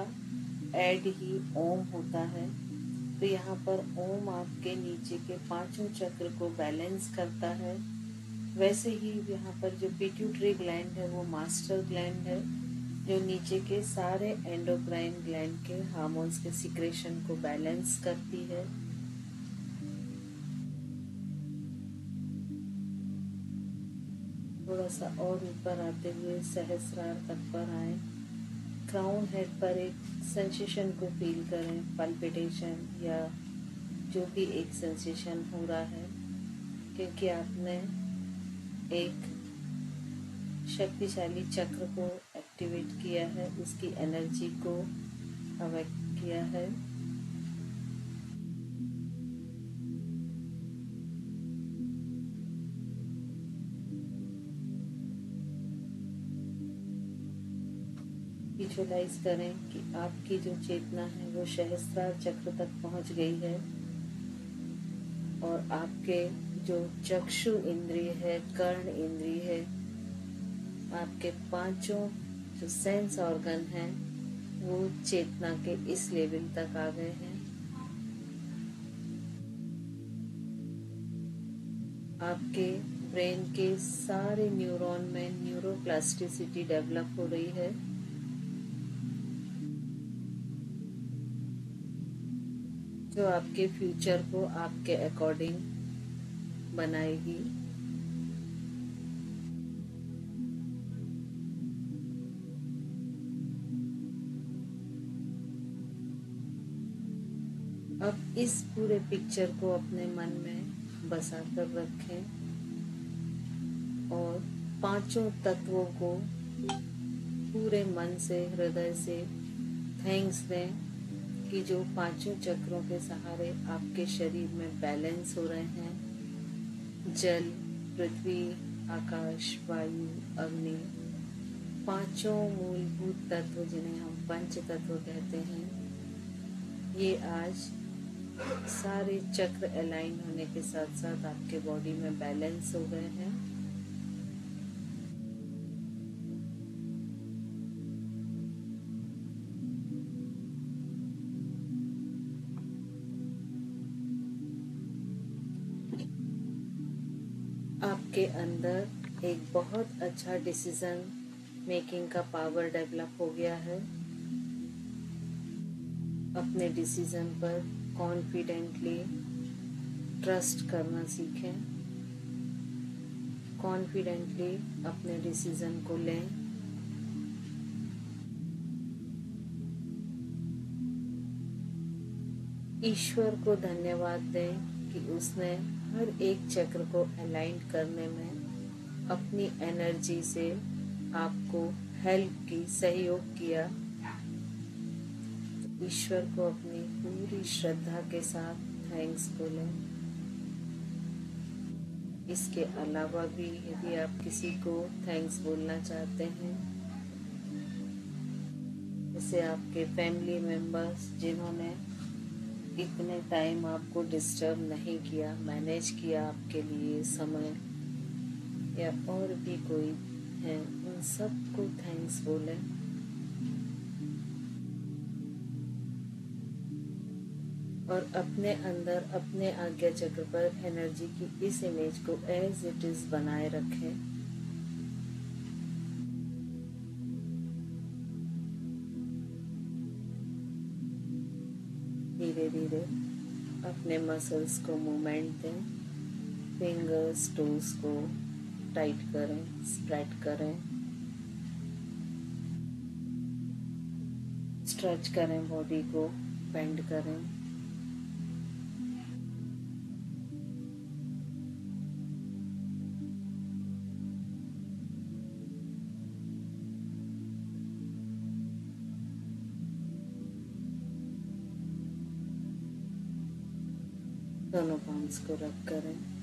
ऐड ही ओम होता है। तो यहाँ पर ओम आपके नीचे के पांचों चक्र को बैलेंस करता है। वैसे ही यहाँ पर जो पिट्यूटरी ग्लैंड है वो मास्टर ग्लैंड है, जो नीचे के सारे एंडोक्राइन ग्लैंड के हार्मोन्स के सिक्रेशन को बैलेंस करती है। थोड़ा सा और ऊपर आते हुए सहस्रार तक पर आए। क्राउन हेड पर एक सेंसेशन को फील करें, पल्पिटेशन या जो भी एक सेंसेशन हो रहा है, क्योंकि आपने एक शक्तिशाली चक्र को एक्टिवेट किया है, उसकी एनर्जी को अवेक्ट किया है। विजुअलाइज करें कि आपकी जो चेतना है वो सहस्त्रार चक्र तक पहुंच गई है, और आपके जो चक्षु इंद्रिय है, कर्ण इंद्रिय है, आपके पांचों जो सेंस ऑर्गन हैं वो चेतना के इस लेवल तक आ गए हैं। आपके ब्रेन के सारे न्यूरॉन में न्यूरोप्लास्टिसिटी डेवलप हो रही है, जो आपके फ्यूचर को आपके अकॉर्डिंग बनाएगी। अब इस पूरे पिक्चर को अपने मन में बसा कर रखें और पांचों तत्वों को पूरे मन से, हृदय से थैंक्स दें कि जो पांचों चक्रों के सहारे आपके शरीर में बैलेंस हो रहे हैं। जल, पृथ्वी, आकाश, वायु, अग्नि, पांचों मूलभूत तत्व जिन्हें हम पंच तत्व कहते हैं, ये आज सारे चक्र अलाइन होने के साथ साथ आपके बॉडी में बैलेंस हो गए हैं। आपके अंदर एक बहुत अच्छा डिसीजन मेकिंग का पावर डेवलप हो गया है। अपने डिसीजन पर कॉन्फिडेंटली ट्रस्ट करना सीखें, कॉन्फिडेंटली अपने डिसीजन को लें। ईश्वर को धन्यवाद दें कि उसने हर एक चक्र को अलाइन करने में अपनी एनर्जी से आपको हेल्प की, सहयोग किया। तो ईश्वर को अपनी पूरी श्रद्धा के साथ थैंक्स बोलें। इसके अलावा भी यदि आप किसी को थैंक्स बोलना चाहते हैं, जैसे आपके फैमिली मेंबर्स जिन्होंने इतने टाइम आपको डिस्टर्ब नहीं किया, मैनेज किया आपके लिए समय, या और भी कोई है, उन सबको थैंक्स बोलें। और अपने अंदर, अपने आज्ञा चक्र पर एनर्जी की इस इमेज को एज इट इज बनाए रखें। धीरे धीरे अपने मसल्स को मूवमेंट दें, फिंगर्स, टोज को टाइट करें, स्प्रेड करें, स्ट्रेच करें बॉडी को, बेंड करें। दोनों पाम्स को रब करें।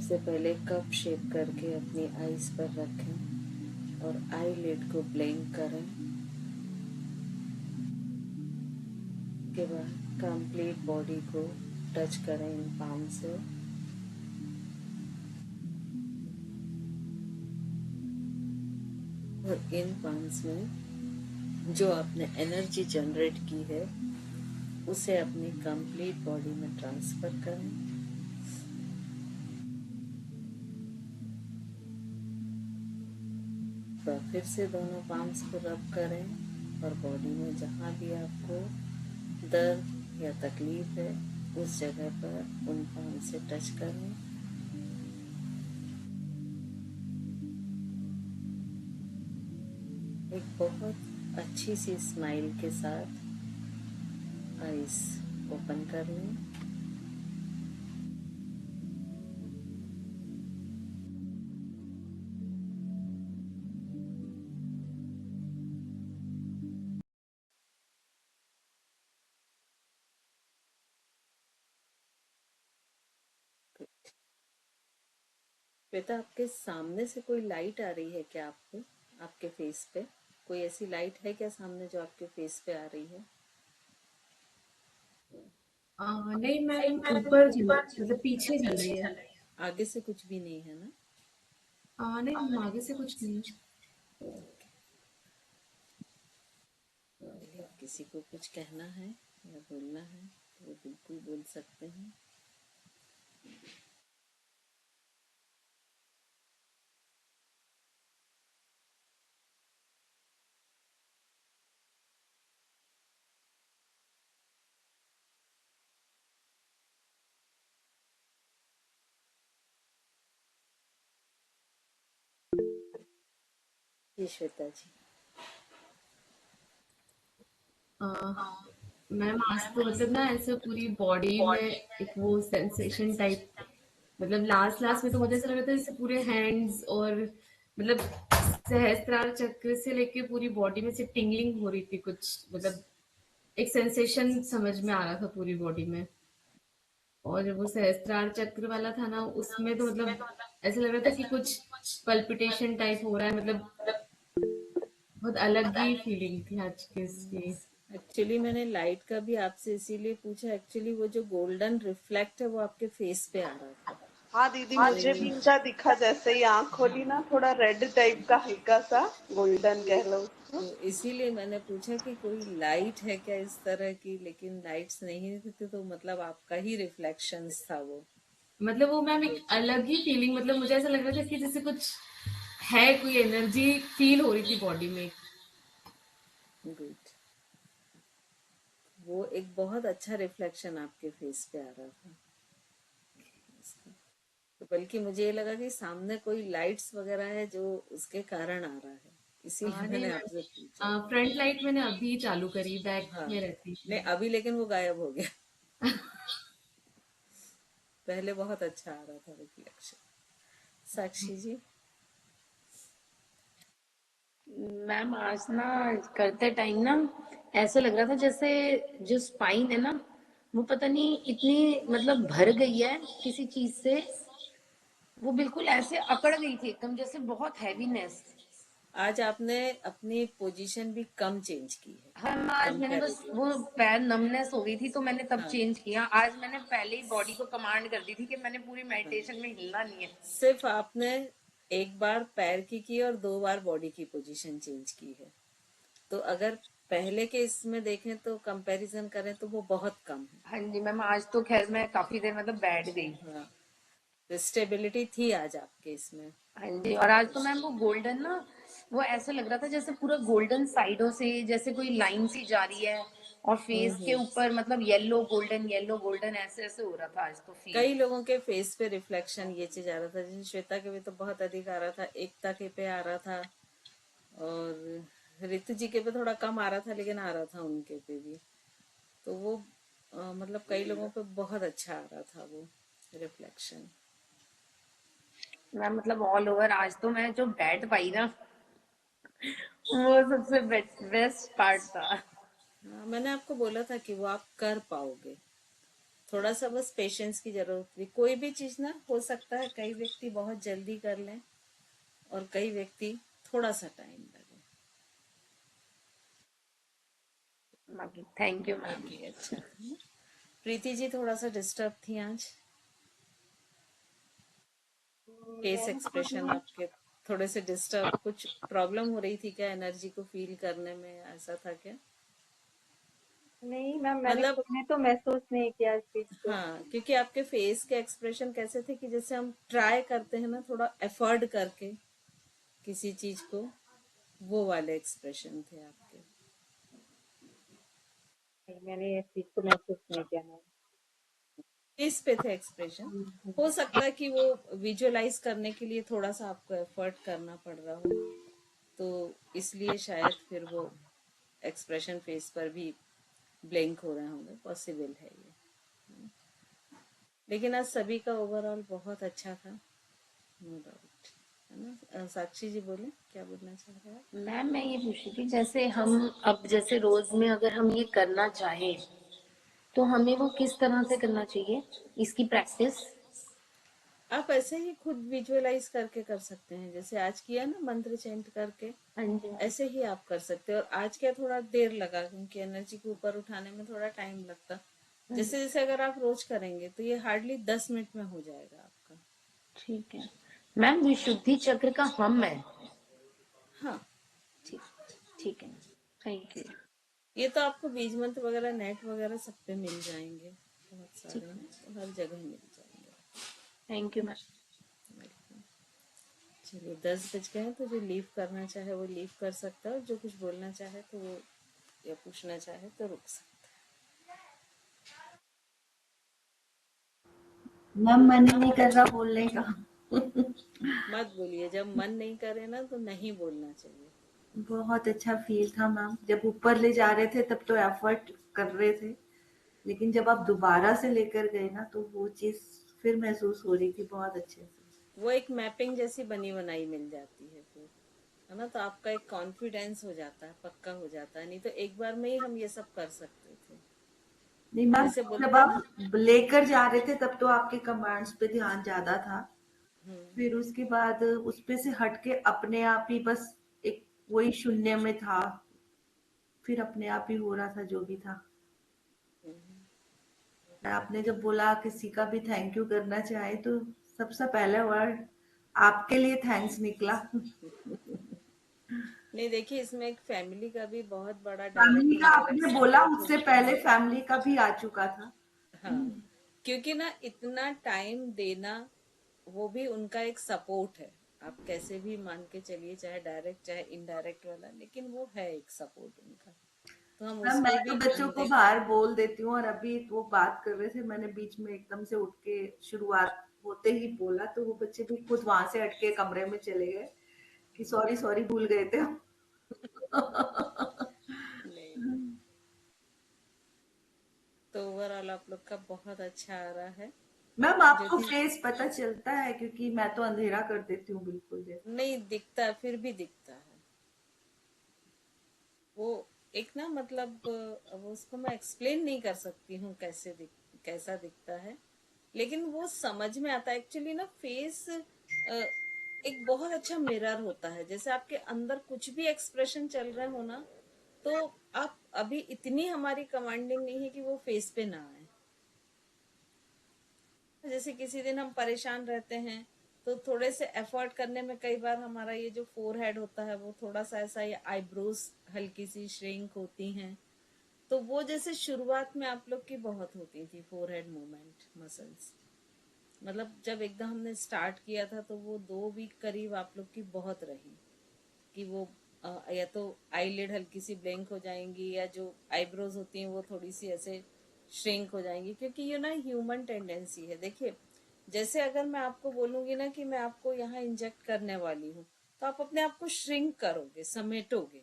सबसे पहले कप शेप करके अपनी आईज पर रखें और आई लिड को ब्लिंक करें। के बाद कंप्लीट बॉडी को टच करें इन पाम से। और इन पाम्स में जो आपने एनर्जी जनरेट की है उसे अपनी कंप्लीट बॉडी में ट्रांसफर करें। फिर से दोनों पाम्स को रब करें और बॉडी में जहाँ भी आपको दर्द या तकलीफ है उस जगह पर उन पाम से टच करें। एक बहुत अच्छी सी स्माइल के साथ आईज ओपन कर लें। श्वेता, आपके सामने से कोई लाइट आ रही है क्या आपको, आपके फेस पे? कोई ऐसी लाइट है क्या सामने जो आपके फेस पे आ रही है? नहीं मैम, ऊपर मतलब पीछे चल रही है। आगे से कुछ भी नहीं है ना? नहीं मैम, आगे से कुछ नहीं। किसी को कुछ कहना है या बोलना है तो वो बिल्कुल बोल सकते हैं। जी श्वेता जी। मैम आज तो मतलब ना ऐसे पूरी बॉडी में एक वो सेंसेशन टाइप, मतलब लास्ट में तो मुझे ऐसा लग रहा था जैसे पूरे हैंड्स और मतलब सहस्त्रार चक्र से लेके पूरी बॉडी में से टिंगलिंग हो रही थी कुछ, मतलब एक सेंसेशन समझ में आ रहा था पूरी बॉडी में। और जब वो सहस्त्रार चक्र वाला था ना, उसमें तो मतलब ऐसा लग रहा था कि कुछ पल्पिटेशन टाइप हो रहा है, मतलब बहुत अलग ही फीलिंग थी आज के इसकी। एक्चुअली मैंने लाइट का भी आपसे इसीलिए पूछा, एक्चुअली वो जो गोल्डन रिफ्लेक्ट है वो आपके फेस पे आ रहा था। हाँ दीदी, मुझे भी इनका दिखा, जैसे ही आंख खोली ना थोड़ा रेड टाइप का हल्का सा गोल्डन कह लो। तो इसीलिए मैंने पूछा कि कोई लाइट है क्या इस तरह की, लेकिन लाइट्स नहीं थी तो मतलब आपका ही रिफ्लेक्शंस था वो। मतलब वो मैम एक अलग ही फीलिंग, मतलब मुझे ऐसा लग रहा था कि जैसे कुछ है, कोई एनर्जी फील हो रही थी बॉडी में। गुड। वो एक बहुत अच्छा रिफ्लेक्शन आपके फेस पे आ रहा था। तो बल्कि मुझे ये लगा कि सामने कोई लाइट्स वगैरह है जो उसके कारण आ रहा है, इसीलिए मैंने आपसे पूछा। फ्रंट लाइट मैंने अभी चालू करी, बैक हाँ में रहती नहीं, अभी लेकिन वो गायब हो गया। पहले बहुत अच्छा आ रहा था रिफ्लेक्शन। साक्षी जी। मैम आज ना करते टाइम ना ऐसे लग रहा था जैसे जो स्पाइन है ना वो पता नहीं इतनी मतलब भर गई है किसी चीज से, वो बिल्कुल ऐसे अकड़ गई थी एकदम, जैसे बहुत हैवीनेस। आज आपने अपनी पोजीशन भी कम चेंज की है। हाँ आज मैंने बस वो पैर नमनेस हो गई थी तो मैंने तब चेंज किया। आज मैंने पहले ही बॉडी को कमांड कर दी थी कि मैंने पूरी मेडिटेशन में हिलना नहीं है। सिर्फ आपने एक बार पैर की और 2 बार बॉडी की पोजीशन चेंज की है। तो अगर पहले के इसमें देखें तो कंपैरिजन करें तो वो बहुत कम है। हाँ जी मैम, आज तो खैर मैं काफी देर मतलब बैठ गई। हाँ, तो स्टेबिलिटी थी आज आपके इसमें। हाँ जी, और आज तो मैम वो गोल्डन ना वो ऐसे लग रहा था जैसे पूरा गोल्डन साइडों से जैसे कोई लाइन सी जा रही है, और फेस के ऊपर मतलब येलो गोल्डन ऐसे ऐसे हो रहा था आज तो फील। कई लोगों के फेस पे रिफ्लेक्शन ये चीज आ रहा था, जैसे श्वेता के भी तो बहुत अधिक आ रहा था, एकता के पे आ रहा था, और ऋतु जी के पे थोड़ा कम आ रहा था, लेकिन आ रहा था उनके पे भी। तो वो मतलब कई लोगों पे बहुत अच्छा आ रहा था वो रिफ्लेक्शन। मैं मतलब ऑल ओवर आज तो मैं जो बैठ पाई ना, वो सबसे बेस्ट पार्ट था। मैंने आपको बोला था कि वो आप कर पाओगे, थोड़ा सा बस पेशेंस की जरूरत थी। कोई भी चीज ना हो सकता है, कई व्यक्ति बहुत जल्दी कर लें और कई व्यक्ति थोड़ा सा टाइम लगे। बाकी थैंक यू मैम। बाकी अच्छा है ना? प्रीति जी थोड़ा सा डिस्टर्ब थी आज, फेस एक्सप्रेशन आपके थोड़े से डिस्टर्ब, कुछ प्रॉब्लम हो रही थी क्या एनर्जी को फील करने में, ऐसा था क्या? नहीं मैम, मैंने मतलब खुद ने तो महसूस नहीं किया इस चीज को। हाँ, क्योंकि आपके फेस के एक्सप्रेशन कैसे थे कि जैसे हम ट्राई करते हैं ना थोड़ा एफर्ट करके किसी चीज को, वो वाले एक्सप्रेशन थे आपके। नहीं, मैंने इस चीज को महसूस नहीं किया मैम। फेस पे थे एक्सप्रेशन। हो सकता है कि वो विजुअलाइज करने के लिए थोड़ा सा आपको एफर्ट करना पड़ रहा हो, तो इसलिए शायद फिर वो एक्सप्रेशन फेस पर भी ब्लैंक हो रहे होंगे, पॉसिबल है ये। लेकिन आज सभी का ओवरऑल बहुत अच्छा था, नो डाउट, है ना? साक्षी जी बोले, क्या बोलना चाह रहे हैं? मैम मैं ये पूछ रही थी, जैसे हम अब जैसे रोज में अगर हम ये करना चाहें तो हमें वो किस तरह से करना चाहिए इसकी प्रैक्टिस? आप ऐसे ही खुद विजुअलाइज करके कर सकते हैं, जैसे आज किया ना मंत्र चेंट करके, हाँ जी। ऐसे ही आप कर सकते हैं। और आज क्या थोड़ा देर लगा, क्योंकि एनर्जी को ऊपर उठाने में थोड़ा टाइम लगता। जैसे जैसे अगर आप रोज करेंगे तो ये हार्डली 10 मिनट में हो जाएगा आपका। ठीक है मैम, विशुद्धि चक्र का हम है। हाँ, ठीक, ठीक है, थैंक यू। ये तो आपको बीज मंत्र वगैरह नेट वगैरह सब पे मिल जाएंगे, बहुत ठीक सारे है, हैं, तो हर जगह मिल जाएंगे। Thank you ma'am. चलिए 10 बज गए हैं, तो जो लीव करना चाहे वो लीव कर सकता है, और जो कुछ बोलना चाहे तो वो या पूछना चाहे तो रुक सकता मैम मन ही नहीं कर रहा बोलने का। है। मत बोलिए, जब मन नहीं करे ना तो नहीं बोलना चाहिए। बहुत अच्छा फील था मैम, जब ऊपर ले जा रहे थे तब तो एफर्ट कर रहे थे, लेकिन जब आप दोबारा से लेकर गए ना तो वो चीज फिर महसूस हो रही थी बहुत अच्छे से। वो एक मैपिंग जैसी बनी बनाई मिल जाती है फिर, है ना? तो आपका एक कॉन्फिडेंस हो जाता है, पक्का हो जाता है। नहीं तो एक बार में ही हम ये सब कर सकते थे, नहीं मैम, जैसे जब बोलते हैं ना। आप लेकर जा रहे थे तब तो आपके कमांड्स पे ध्यान ज्यादा था, फिर उसके बाद उस पे से हट के अपने आप ही बस एक वही शून्य में था, फिर अपने आप ही हो रहा था जो भी था। आपने जब बोला किसी का भी थैंक यू करना चाहे तो सबसे पहले वर्ड आपके लिए थैंक्स निकला। नहीं, देखिए इसमें एक फैमिली का भी बहुत बड़ा फैमिली डायरेक्ट का इनडायरेक्ट आपने बोला, सपोर्ट उससे होता पहले है। फैमिली का भी आ चुका था। हाँ, क्योंकि ना इतना टाइम देना वो भी उनका एक सपोर्ट है। आप कैसे भी मान के चलिए, चाहे डायरेक्ट चाहे इनडायरेक्ट वाला, लेकिन वो है एक सपोर्ट उनका, तो हम मैम उस मैं पे तो भी बच्चों ध्यान को दें। बाहर बोल देती हूँ, और अभी वो बात कर रहे थे, मैंने बीच में एकदम से उठ के शुरुआत होते ही बोला तो वो बच्चे भी खुद वहां से हट के कमरे में चले गए कि सॉरी सॉरी भूल गए थे हम। नहीं, तो ओवरऑल आप लोग का बहुत अच्छा आ रहा है। मैम जो आपको कि फेस पता चलता है, क्योंकि मैं तो अंधेरा कर देती हूँ बिल्कुल जैसे। नहीं दिखता, फिर भी दिखता है वो। एक ना मतलब अब उसको मैं एक्सप्लेन नहीं कर सकती हूँ कैसा दिखता है, लेकिन वो समझ में आता है। एक्चुअली ना फेस एक बहुत अच्छा मिरर होता है। जैसे आपके अंदर कुछ भी एक्सप्रेशन चल रहे हो ना, तो आप अभी इतनी हमारी कमांडिंग नहीं है कि वो फेस पे ना आए। जैसे किसी दिन हम परेशान रहते हैं, तो थोड़े से एफर्ट करने में कई बार हमारा ये जो फोरहेड होता है वो थोड़ा सा ऐसा, ये आईब्रोज हल्की सी श्रिंक होती हैं, तो वो जैसे शुरुआत में आप लोग की बहुत होती थी फोरहेड मूवमेंट मसल्स। मतलब जब एकदम हमने स्टार्ट किया था तो वो 2 वीक करीब आप लोग की बहुत रही, कि वो या तो आईलिड हल्की सी ब्लैंक हो जाएंगी, या जो आईब्रोज होती हैं वो थोड़ी सी ऐसे श्रिंक हो जाएंगी, क्योंकि ये ना ह्यूमन टेंडेंसी है। देखिए, जैसे अगर मैं आपको बोलूंगी ना कि मैं आपको यहाँ इंजेक्ट करने वाली हूँ, तो आप अपने आप को श्रिंक करोगे, समेटोगे।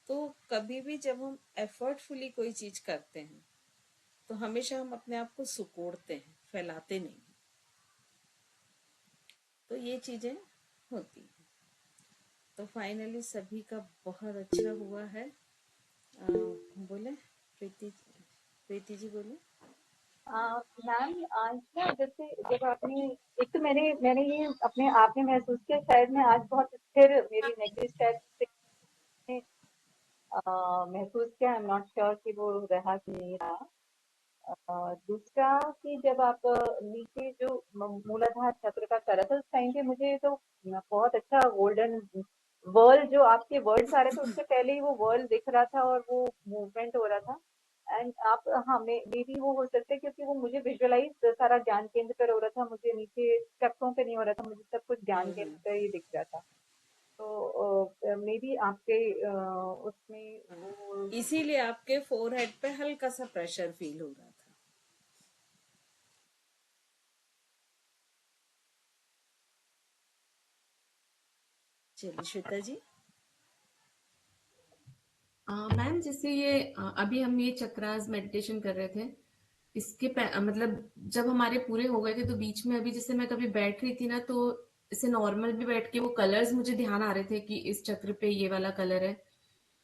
तो कभी भी जब हम एफर्टफुली कोई चीज करते हैं तो हमेशा हम अपने आप को सुकोड़ते हैं, फैलाते नहीं। तो ये चीजें होती हैं। तो फाइनली सभी का बहुत अच्छा हुआ है। बोले प्रीति जी बोले। मैम, आज ना जैसे जब आपने, एक तो मैंने ये अपने आप में महसूस किया, शायद मैं आज बहुत स्थिर, मेरी नेगेटिव शायद महसूस किया। आई एम नॉट श्योर कि वो रहा कि नहीं रहा। दूसरा कि जब आप नीचे जो मूलाधार चक्र का कर रहा था, उस टाइम पे मुझे तो बहुत अच्छा गोल्डन वर्ल्ड, जो आपके वर्ड्स आ रहे थे उससे पहले ही वो वर्ल्ड दिख रहा था और वो मूवमेंट हो रहा था। एंड आप, हाँ, मे बी वो हो सकता है क्योंकि वो मुझे विजुअलाइज सारा ज्ञान केंद्र पर हो रहा था, मुझे नीचे चक्रों पे नहीं हो रहा था, मुझे सब कुछ ज्ञान केंद्र पे ही दिख रहा था। तो मे बी आपके उसमें वो, इसीलिए आपके फोरहेड पे हल्का सा प्रेशर फील हो रहा था। चलिए श्वेता जी। मैम, जैसे ये अभी हम ये चक्रास मेडिटेशन कर रहे थे, इसके मतलब जब हमारे पूरे हो गए थे तो बीच में अभी जैसे मैं कभी बैठ रही थी ना, तो जैसे नॉर्मल भी बैठ के वो कलर्स मुझे ध्यान आ रहे थे कि इस चक्र पे ये वाला कलर है।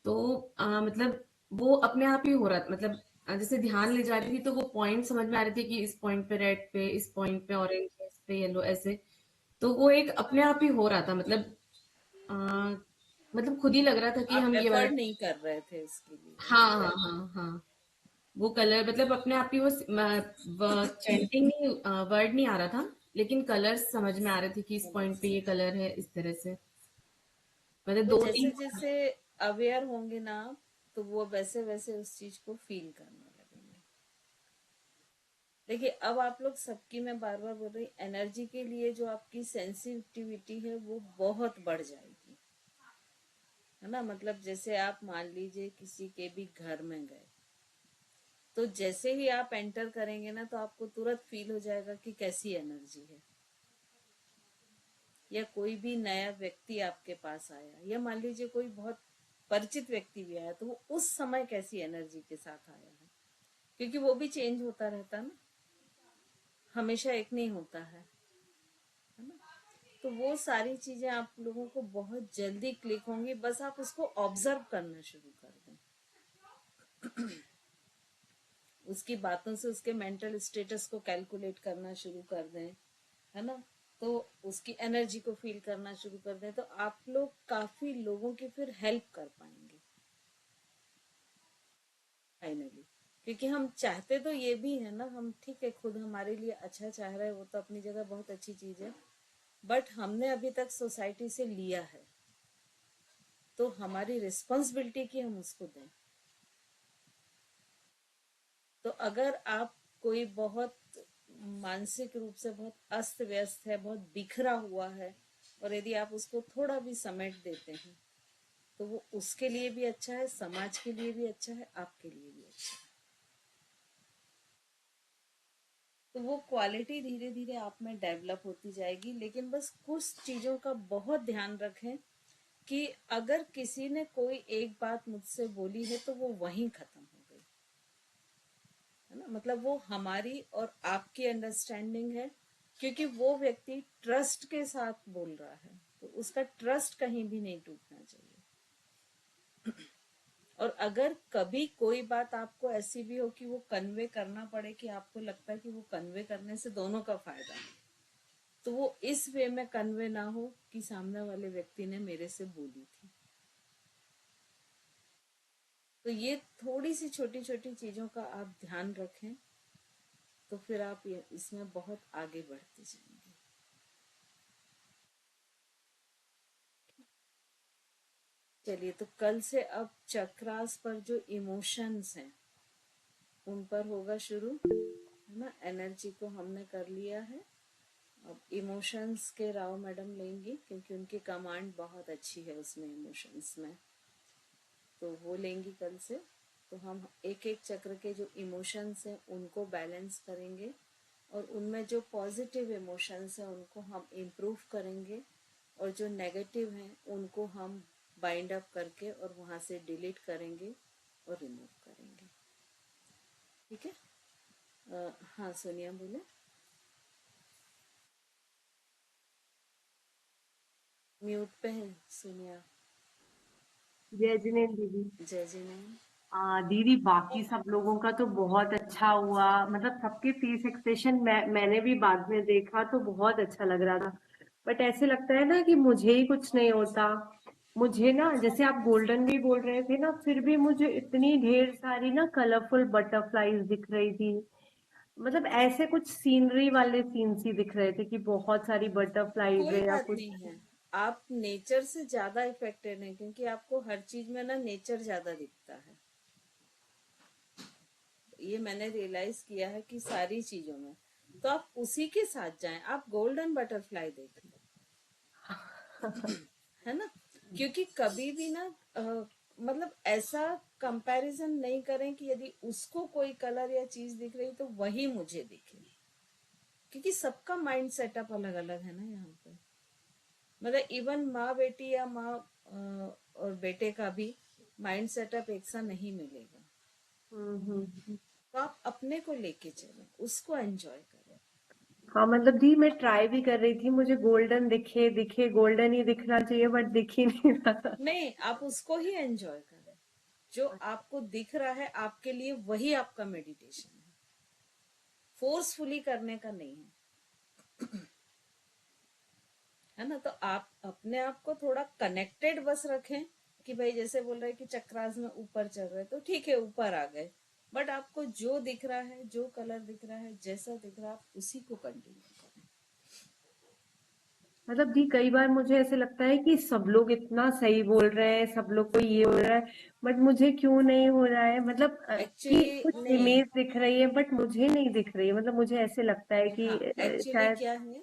तो मतलब वो अपने आप ही हो रहा था, मतलब जैसे ध्यान ले जा रही थी तो वो पॉइंट समझ में आ रहे थे कि इस पॉइंट पे रेड पे, इस पॉइंट पे ऑरेंज है, इस पे येलो, ऐसे। तो वो एक अपने आप ही हो रहा था, अ, मतलब खुद ही लग रहा था कि आप हम ये वाला। एफर्ट नहीं कर रहे थे इसके लिए। हाँ हाँ हाँ हाँ, वो कलर मतलब अपने आप ही वो चैंटिंग नहीं, वर्ड नहीं आ रहा था, लेकिन कलर्स समझ में आ रहे थे कि इस पॉइंट पे ये कलर है, इस तरह से। मतलब तो दो जैसे तीन। जैसे अवेयर होंगे ना आप, तो वो वैसे वैसे उस चीज को फील करने लगेंगे। देखिए, अब आप लोग सबकी, मैं बार बार बोल रही, एनर्जी के लिए जो आपकी सेंसिटिविटी है वो बहुत बढ़ जाएगी, है ना। मतलब जैसे आप मान लीजिए किसी के भी घर में गए, तो जैसे ही आप एंटर करेंगे ना, तो आपको तुरंत फील हो जाएगा कि कैसी एनर्जी है। या कोई भी नया व्यक्ति आपके पास आया, या मान लीजिए कोई बहुत परिचित व्यक्ति भी आया, तो वो उस समय कैसी एनर्जी के साथ आया है, क्योंकि वो भी चेंज होता रहता है ना, हमेशा एक नहीं होता है ना। तो वो सारी चीजें आप लोगों को बहुत जल्दी क्लिक होंगी, बस आप उसको ऑब्जर्व करना शुरू कर दें। उसकी बातों से उसके मेंटल स्टेटस को कैलकुलेट करना शुरू कर दें, है ना। तो उसकी एनर्जी को फील करना शुरू कर दें, तो आप लोग काफी लोगों की फिर हेल्प कर पाएंगे फाइनली। क्योंकि हम चाहते तो ये भी है ना, हम ठीक है खुद हमारे लिए अच्छा चाह रहे हैं, वो तो अपनी जगह बहुत अच्छी चीज है, बट हमने अभी तक सोसाइटी से लिया है, तो हमारी रिस्पॉन्सिबिलिटी की हम उसको दें। तो अगर आप कोई बहुत मानसिक रूप से बहुत अस्त व्यस्त है, बहुत बिखरा हुआ है, और यदि आप उसको थोड़ा भी समेट देते हैं, तो वो उसके लिए भी अच्छा है, समाज के लिए भी अच्छा है, आपके लिए भी अच्छा है। तो वो क्वालिटी धीरे धीरे आप में डेवलप होती जाएगी। लेकिन बस कुछ चीजों का बहुत ध्यान रखें कि अगर किसी ने कोई एक बात मुझसे बोली है तो वो वहीं खत्म हो गई, है ना। मतलब वो हमारी और आपकी अंडरस्टैंडिंग है, क्योंकि वो व्यक्ति ट्रस्ट के साथ बोल रहा है, तो उसका ट्रस्ट कहीं भी नहीं टूटना चाहिए। और अगर कभी कोई बात आपको ऐसी भी हो कि वो कन्वे करना पड़े, कि आपको लगता है कि वो कन्वे करने से दोनों का फायदा है, तो वो इस वे में कन्वे ना हो कि सामने वाले व्यक्ति ने मेरे से बोली थी। तो ये थोड़ी सी छोटी छोटी चीजों का आप ध्यान रखें, तो फिर आप इसमें बहुत आगे बढ़ते जाएंगे। चलिए, तो कल से अब चक्रास पर जो इमोशंस हैं उन पर होगा शुरू, है ना। एनर्जी को हमने कर लिया है, अब इमोशंस के राव मैडम लेंगी क्योंकि उनकी कमांड बहुत अच्छी है उसमें, इमोशंस में, तो वो लेंगी कल से। तो हम एक एक चक्र के जो इमोशंस हैं उनको बैलेंस करेंगे और उनमें जो पॉजिटिव इमोशंस हैं उनको हम इम्प्रूव करेंगे और जो नेगेटिव हैं उनको हम बाइंड अप करके और वहाँ से डिलीट करेंगे और रिमूव करेंगे। ठीक है? हाँ सोनिया बोले। म्यूट पे है सोनिया। जय जिनेन्द्र दीदी। जय जिनेन्द्र। दीदी बाकी सब लोगों का तो बहुत अच्छा हुआ, मतलब सबके फेस एक्सप्रेशन मैंने भी बाद में देखा तो बहुत अच्छा लग रहा था। बट ऐसे लगता है ना कि मुझे ही कुछ नहीं होता। मुझे ना, जैसे आप गोल्डन भी बोल रहे थे ना, फिर भी मुझे इतनी ढेर सारी ना कलरफुल बटरफ्लाईज दिख रही थी। मतलब ऐसे कुछ सीनरी वाले सीन्स ही दिख रहे थे कि बहुत सारी बटरफ्लाईज कोई है या बात कुछ। नहीं है, आप नेचर से ज्यादा इफेक्टेड हैं क्योंकि आपको हर चीज में ना नेचर ज्यादा दिखता है। ये मैंने रियलाइज किया है कि सारी चीजों में, तो आप उसी के साथ जाएं। आप गोल्डन बटरफ्लाई देखें, है ना? क्योंकि कभी भी ना मतलब ऐसा कंपैरिजन नहीं करें कि यदि उसको कोई कलर या चीज दिख रही तो वही मुझे दिखे, क्योंकि सबका माइंड सेटअप अलग अलग है ना यहाँ पे। मतलब इवन माँ बेटी या माँ और बेटे का भी माइंड सेटअप एक सा नहीं मिलेगा। तो आप अपने को लेके चलें, उसको एंजॉय करें। हाँ मतलब दी मैं ट्राई भी कर रही थी, मुझे गोल्डन दिखे दिखे गोल्डन ही दिखना चाहिए, बट दिख ही नहीं रहा था। नहीं, आप उसको ही एंजॉय करें। जो आपको दिख रहा है आपके लिए वही आपका मेडिटेशन है, फोर्सफुली करने का नहीं है ना? तो आप अपने आप को थोड़ा कनेक्टेड बस रखें कि भाई जैसे बोल रहे हैं कि चक्रास में ऊपर चल रहे तो ठीक है ऊपर आ गए, बट आपको जो दिख रहा है, जो कलर दिख रहा है, जैसा दिख रहा है, आप उसी को कंटिन्यू करें। मतलब दी कई बार मुझे ऐसे लगता है कि सब लोग इतना सही बोल रहे हैं, सब लोग को ये हो रहा है, बट मुझे क्यों नहीं हो रहा है। मतलब कि एक्चुअली कुछ नहीं, इमेज दिख रही है बट मुझे नहीं दिख रही है। मतलब मुझे ऐसे लगता है कि हाँ एक्चुअली शायद। क्या है,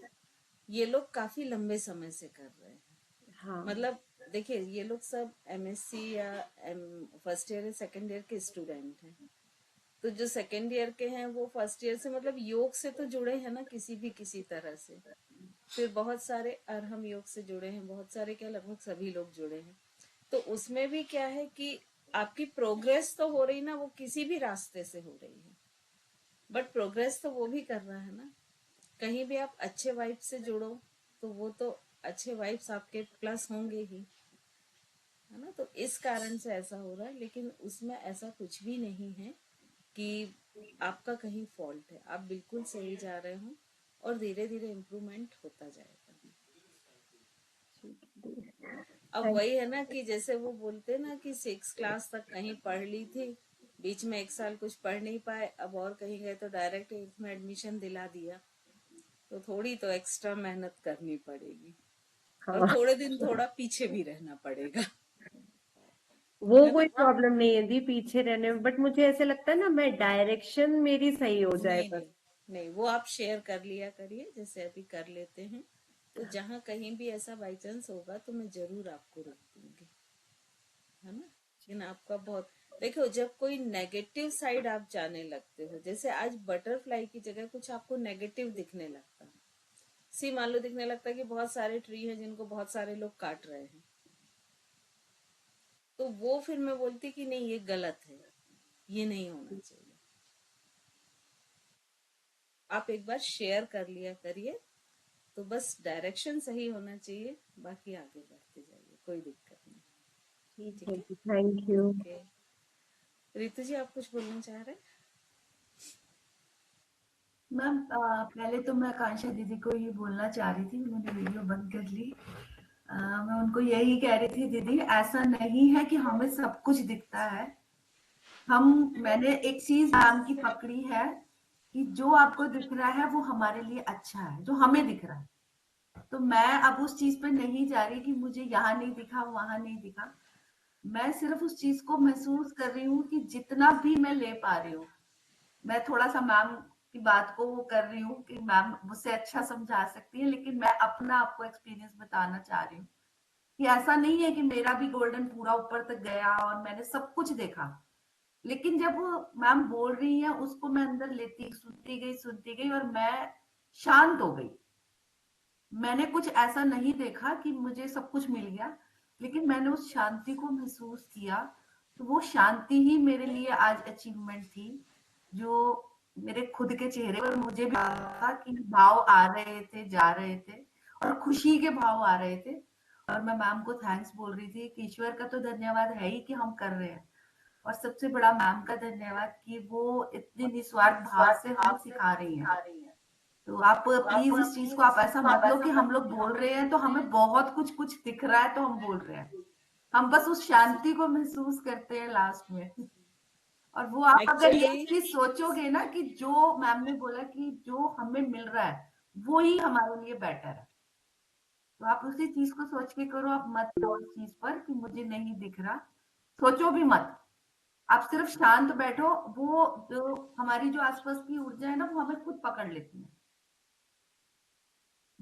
ये लोग काफी लंबे समय से कर रहे हैं। हाँ मतलब देखिए ये लोग सब एमएससी या फर्स्ट ईयर या सेकेंड ईयर के स्टूडेंट हैं। तो जो सेकेंड ईयर के हैं वो फर्स्ट ईयर से मतलब योग से तो जुड़े हैं ना किसी तरह से। फिर बहुत सारे अरहम योग से जुड़े हैं, बहुत सारे क्या लगभग सभी लोग जुड़े हैं। तो उसमें भी क्या है कि आपकी प्रोग्रेस तो हो रही ना, वो किसी भी रास्ते से हो रही है, बट प्रोग्रेस तो वो भी कर रहा है ना। कहीं भी आप अच्छे वाइब से जुड़ो तो वो तो अच्छे वाइब्स आपके प्लस होंगे ही, है ना? तो इस कारण से ऐसा हो रहा है, लेकिन उसमें ऐसा कुछ भी नहीं है कि आपका कहीं फॉल्ट है। आप बिल्कुल सही जा रहे हो और धीरे धीरे इम्प्रूवमेंट होता जाएगा। अब थैंक। वही है ना कि जैसे वो बोलते ना कि 6 क्लास तक कहीं पढ़ ली थी, बीच में 1 साल कुछ पढ़ नहीं पाए, अब और कहीं गए तो डायरेक्ट 8th में एडमिशन दिला दिया। तो थोड़ी तो एक्स्ट्रा मेहनत करनी पड़ेगी और हाँ थोड़े दिन थोड़ा पीछे भी रहना पड़ेगा, वो है कोई ना? प्रॉब्लम नहीं है दी पीछे रहने में, बट मुझे ऐसे लगता है ना मैं डायरेक्शन मेरी सही हो जाए नहीं बस। नहीं नहीं, वो आप शेयर कर लिया करिए जैसे अभी कर लेते हैं। तो जहाँ कहीं भी ऐसा बाई चांस होगा तो मैं जरूर आपको रोक दूंगी, है ना? लेकिन आपका बहुत, देखो जब कोई नेगेटिव साइड आप जाने लगते हो, जैसे आज बटरफ्लाई की जगह कुछ आपको नेगेटिव दिखने लगता, सी मान लो दिखने लगता है कि बहुत सारे ट्री हैं जिनको बहुत सारे लोग काट रहे हैं, तो वो फिर मैं बोलती कि नहीं ये गलत है, ये नहीं होना चाहिए। आप एक बार शेयर कर लिया करिए, तो बस डायरेक्शन सही होना चाहिए, बाकी आगे बढ़ते जाइए, कोई दिक्कत नहीं। ठीक है ठीक है, जी, थैंक यू। ओके। रितु जी आप कुछ बोलना चाह रहे हैं? मैम पहले तो मैं आकांक्षा दीदी को ये बोलना चाह रही थी, मैंने वीडियो बंद कर ली। मैं उनको यही कह रही थी दीदी ऐसा नहीं है कि हमें सब कुछ दिखता है। मैंने एक चीज नाम की पकड़ी है कि जो आपको दिख रहा है वो हमारे लिए अच्छा है, जो हमें दिख रहा है। तो मैं अब उस चीज पे नहीं जा रही कि मुझे यहाँ नहीं दिखा वहां नहीं दिखा। मैं सिर्फ उस चीज को महसूस कर रही हूँ कि जितना भी मैं ले पा रही हूँ। मैं थोड़ा सा मैम की बात को वो कर रही हूँ कि मैम मुझसे अच्छा समझा सकती है, लेकिन मैं अपना आपको एक्सपीरियंस बताना चाह रही हूँ कि ऐसा नहीं है कि मेरा भी गोल्डन पूरा ऊपर तक गया और मैंने सब कुछ देखा। लेकिन जब वो मैम बोल रही है उसको मैं अंदर लेती सुनती गई और मैं शांत हो गई। मैंने कुछ ऐसा नहीं देखा कि मुझे सब कुछ मिल गया, लेकिन मैंने उस शांति को महसूस किया। तो वो शांति ही मेरे लिए आज अचीवमेंट थी, जो मेरे खुद के चेहरे पर मुझे भी था कि भाव आ रहे थे, जा रहे थे और खुशी के भाव आ रहे थे। और मैं मैम को थैंक्स बोल रही थी कि ईश्वर का तो धन्यवाद है ही कि हम कर रहे हैं, और सबसे बड़ा मैम का धन्यवाद कि वो इतने निस्वार्थ भाव से हमें सिखा रही हैं। तो आप प्लीज इस चीज को आप ऐसा मत लो कि हम लोग बोल रहे हैं तो हमें बहुत कुछ कुछ दिख रहा है तो हम बोल रहे हैं। हम बस उस शांति को महसूस करते हैं लास्ट में। और वो आप अगर ये एक्चुअली चीज सोचोगे ना कि जो मैम ने बोला कि जो हमें मिल रहा है वो ही हमारे लिए बेटर है, तो आप उसी चीज को सोच के करो। आप मत लो उस चीज पर कि मुझे नहीं दिख रहा, सोचो भी मत। आप सिर्फ शांत बैठो, वो जो हमारी जो आसपास की ऊर्जा है ना वो हमें खुद पकड़ लेती है।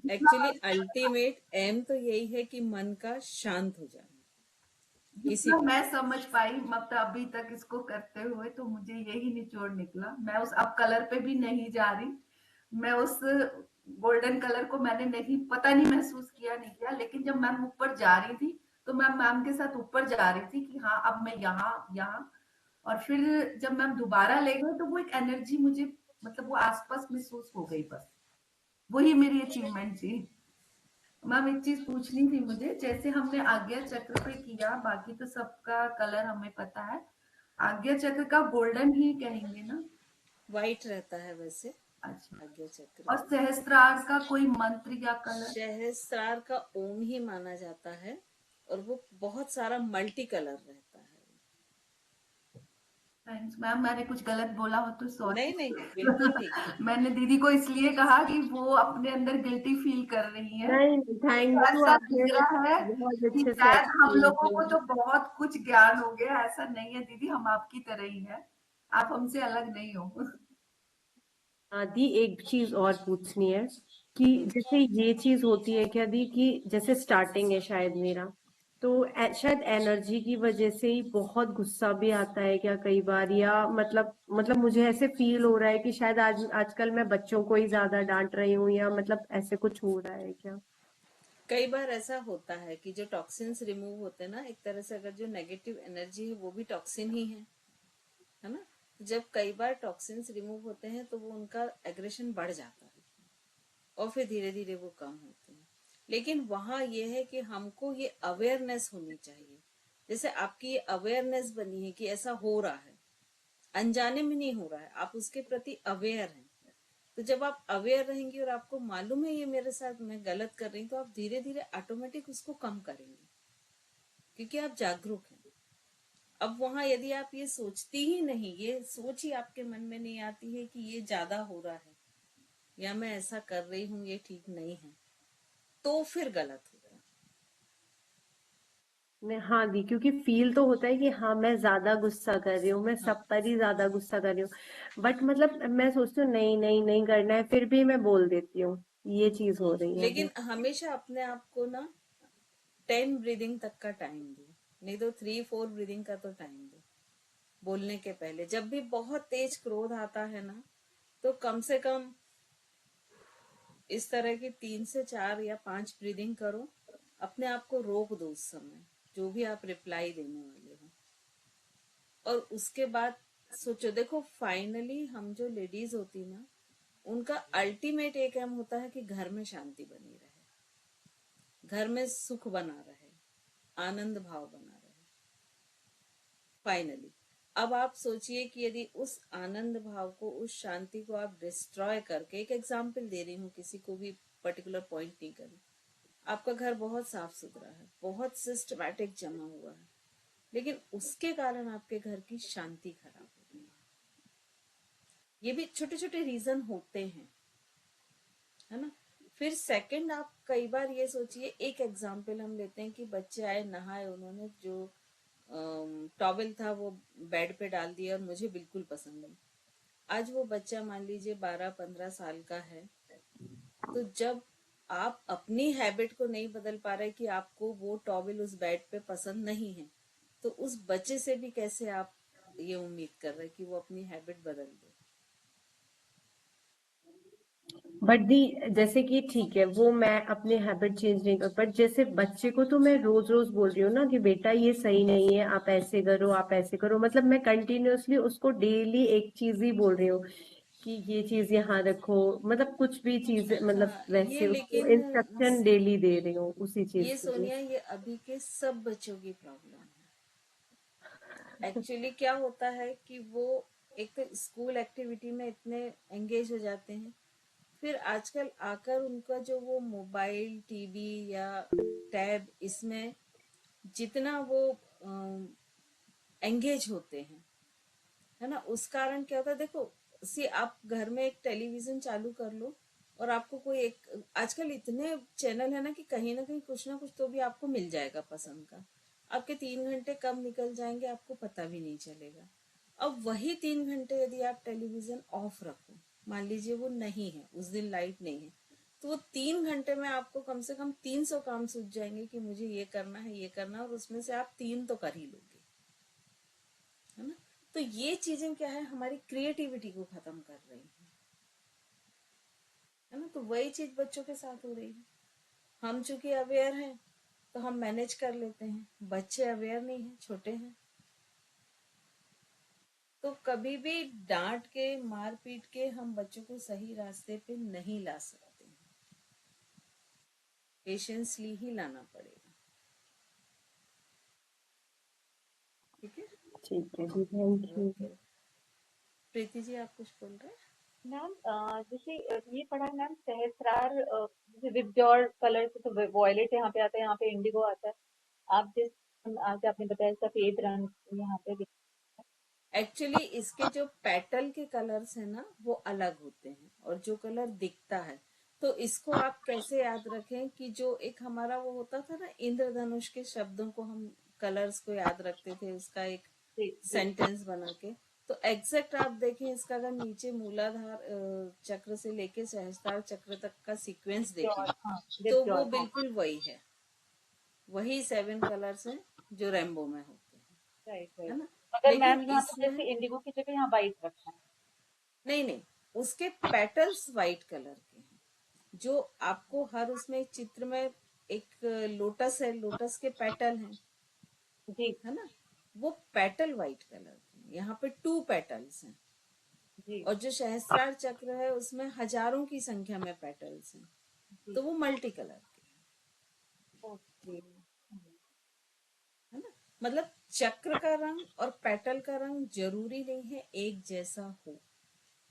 एक्चुअली अल्टीमेट एम तो यही है कि मन का शांत हो जाना किसी जितना भी। मैं समझ पाई मतलब अभी तक इसको करते हुए, तो मुझे यही निचोड़ निकला। मैं उस अब कलर पे भी नहीं जा रही, मैं उस गोल्डन कलर को मैंने नहीं पता नहीं महसूस किया नहीं किया, लेकिन जब मैम ऊपर जा रही थी तो मैं मैम के साथ ऊपर जा रही थी कि हाँ अब मैं यहाँ। और फिर जब मैम दोबारा ले गए तो वो एक एनर्जी मुझे मतलब वो आसपास महसूस हो गई, बस वही मेरी अचीवमेंट थी। मैम एक चीज पूछनी थी मुझे, जैसे हमने आज्ञा चक्र पे किया, बाकी तो सबका कलर हमें पता है, आज्ञा चक्र का गोल्डन ही कहेंगे ना? वाइट रहता है वैसे अच्छा। आज्ञा चक्र और का। सहस्त्रार का कोई मंत्र या कलर? सहस्त्रार का ओम ही माना जाता है और वो बहुत सारा मल्टी कलर रहता है। थैंक्स मैम, मैंने कुछ गलत बोला हो तो नहीं सॉरी। नहीं, बिल्कुल ठीक है। मैंने दीदी को इसलिए कहा कि वो अपने अंदर गिल्टी फील कर रही है। नहीं, थैंक यू, ऐसा आपने लग रहा है बहुत कि अच्छे से शायद हम एक्सप्लेन लोगों को किया। तो बहुत कुछ ज्ञान हो गया। ऐसा नहीं है दीदी, हम आपकी तरह ही है, आप हमसे अलग नहीं हो। दी एक चीज और पूछनी है कि जैसे ये चीज होती है क्या दी कि जैसे स्टार्टिंग है शायद मेरा, तो शायद एनर्जी की वजह से ही बहुत गुस्सा भी आता है क्या कई बार, या मतलब मुझे ऐसे फील हो रहा है कि शायद आजकल मैं बच्चों को ही ज्यादा डांट रही हूँ, या मतलब ऐसे कुछ हो रहा है क्या? कई बार ऐसा होता है कि जो टॉक्सिन्स रिमूव होते हैं ना, एक तरह से अगर जो नेगेटिव एनर्जी है वो भी टॉक्सिन ही है ना। जब कई बार टॉक्सिन्स रिमूव होते हैं तो वो उनका एग्रेशन बढ़ जाता है और फिर धीरे धीरे वो कम होते हैं। लेकिन वहां ये है कि हमको ये अवेयरनेस होनी चाहिए। जैसे आपकी ये अवेयरनेस बनी है कि ऐसा हो रहा है, अनजाने में नहीं हो रहा है, आप उसके प्रति अवेयर हैं। तो जब आप अवेयर रहेंगे और आपको मालूम है ये मेरे साथ मैं गलत कर रही हूँ, तो आप धीरे धीरे ऑटोमेटिक उसको कम करेंगे क्योंकि आप जागरूक हैं। अब वहां यदि आप ये सोचती ही नहीं, ये सोच ही आपके मन में नहीं आती है कि ये ज्यादा हो रहा है या मैं ऐसा कर रही हूँ ये ठीक नहीं है, तो फिर गलत होगा। मैं हाँ दी, क्योंकि फील तो होता है कि हाँ मैं ज्यादा गुस्सा कर रही हूँ, मैं हाँ, सब पर ही ज्यादा गुस्सा कर रही हूँ, बट मतलब मैं सोचती हूँ नहीं नहीं नहीं करना है, फिर भी मैं बोल देती हूँ। ये चीज हो रही है अभी। लेकिन हमेशा अपने आप को ना 10 ब्रीदिंग तक का टाइम दो, नहीं तो 3-4 ब्रीदिंग का तो टाइम दो बोलने के पहले। जब भी बहुत तेज क्रोध आता है ना, तो कम से कम इस तरह की 3 से 4 या 5 ब्रीदिंग करो, अपने आप को रोक दो उस समय जो भी आप रिप्लाई देने वाले हो, और उसके बाद सोचो। देखो फाइनली हम जो लेडीज होती ना, उनका अल्टीमेट एक एम होता है कि घर में शांति बनी रहे, घर में सुख बना रहे, आनंद भाव बना रहे। फाइनली अब आप सोचिए कि यदि उस आनंद भाव को, उस शांति को आप डिस्ट्रॉय करके, एक एग्जाम्पल दे रही हूँ, किसी को भी पर्टिकुलर पॉइंट नहीं करूँ, आपका घर बहुत साफ सुथरा है, बहुत सिस्टमैटिक जमा हुआ है, लेकिन उसके कारण आपके घर की शांति खराब हो गई है। ये भी छोटे छोटे रीजन होते हैं, है ना। फिर सेकंड, आप कई बार ये सोचिए, एक एग्जाम्पल हम लेते हैं कि बच्चे आए, नहाए, उन्होंने जो टॉवेल था वो बेड पे डाल दिया और मुझे बिल्कुल पसंद नहीं। आज वो बच्चा मान लीजिए 12-15 साल का है, तो जब आप अपनी हैबिट को नहीं बदल पा रहे कि आपको वो टॉवेल उस बेड पे पसंद नहीं है, तो उस बच्चे से भी कैसे आप ये उम्मीद कर रहे हैं कि वो अपनी हैबिट बदल दे। बट दी, जैसे कि ठीक है वो मैं अपने हैबिट चेंज नहीं कर, बट जैसे बच्चे को तो मैं रोज रोज बोल रही हूँ ना कि बेटा ये सही नहीं है, आप ऐसे करो, आप ऐसे करो, मतलब मैं कंटिन्यूअसली उसको डेली एक चीज ही बोल रही हूँ कि ये चीज यहाँ रखो, मतलब कुछ भी चीज, मतलब हाँ, ये वैसे उसको लेकिन इंस्ट्रक्शन डेली दे रही हूँ उसी ये चीज के लिए। सोनिया, ये अभी के सब बच्चों की प्रॉब्लम है। एक्चुअली क्या होता है कि वो एक तो स्कूल एक्टिविटी में इतने एंगेज हो जाते हैं, फिर आजकल आकर उनका जो वो मोबाइल, टीवी या टैब, इसमें जितना वो एंगेज होते हैं, है ना, उस कारण क्या होता है, देखो सी आप घर में एक टेलीविजन चालू कर लो और आपको कोई एक, आजकल इतने चैनल है ना कहीं कुछ ना कुछ तो भी आपको मिल जाएगा पसंद का। आपके 3 घंटे कब निकल जाएंगे आपको पता भी नहीं चलेगा। अब वही 3 घंटे यदि आप टेलीविजन ऑफ रखो, मान लीजिए वो नहीं है, उस दिन लाइट नहीं है, तो वो 3 घंटे में आपको कम से कम 300 काम सूझ जाएंगे कि मुझे ये करना है, ये करना है, और उसमें से आप 3 तो कर ही लोगे, है ना। तो ये चीजें क्या है, हमारी क्रिएटिविटी को खत्म कर रही है ना। तो वही चीज बच्चों के साथ हो रही है। हम चूंकि अवेयर हैं तो हम मैनेज कर लेते हैं, बच्चे अवेयर नहीं है, छोटे हैं, तो कभी भी डांट के, मार पीट के हम बच्चों को सही रास्ते पे नहीं ला सकते हैं। पेशेंसली ही लाना पड़ेगा। ठीक है, ठीक है जी, thank you. Okay. Preeti ji आप कुछ बोल रहे हैं? मैम जैसे ये पढ़ा है मैम, सहस्रार, जैसे विबग्योर कलर से तो वॉयलेट यहाँ पे आता है, यहाँ पे इंडिगो आता है। आप जिस आज आपने बताया सफेद रंग यहाँ पे भी। एक्चुअली इसके जो पेटल के कलर्स हैं ना वो अलग होते हैं, और जो कलर दिखता है, तो इसको आप कैसे याद रखें कि जो एक हमारा वो होता था ना, इंद्रधनुष के शब्दों को हम कलर्स को याद रखते थे, उसका एक जी जी सेंटेंस बना के, तो एग्जैक्ट आप देखें इसका, अगर नीचे मूलाधार चक्र से लेके सहस्त्रार चक्र तक का सीक्वेंस देखें, विबग्योर, हाँ तो वो विबग्योर, हाँ बिल्कुल वही है, वही 7 कलर्स हैं जो रेनबो में होते हैं, राइट है राइट। ना। मगर लेकिन मैम यहाँ पे इसमें जैसे इंडिगो की जगह यहाँ व्हाइट रखा है। नहीं नहीं, उसके पेटल्स वाइट कलर के हैं। जो आपको हर उसमें चित्र में एक लोटस है, लोटस के पेटल हैं, जी है ना, वो पेटल वाइट कलर के हैं। यहाँ पे 2 पेटल्स हैं, जी और जो सहस्त्रार चक्र है उसमें हजारों की संख्या में पेटल्स हैं, जी। तो वो मल्टी कलर के हैं, ओके। है ना। मतलब चक्र का रंग और पेटल का रंग जरूरी नहीं है एक जैसा हो।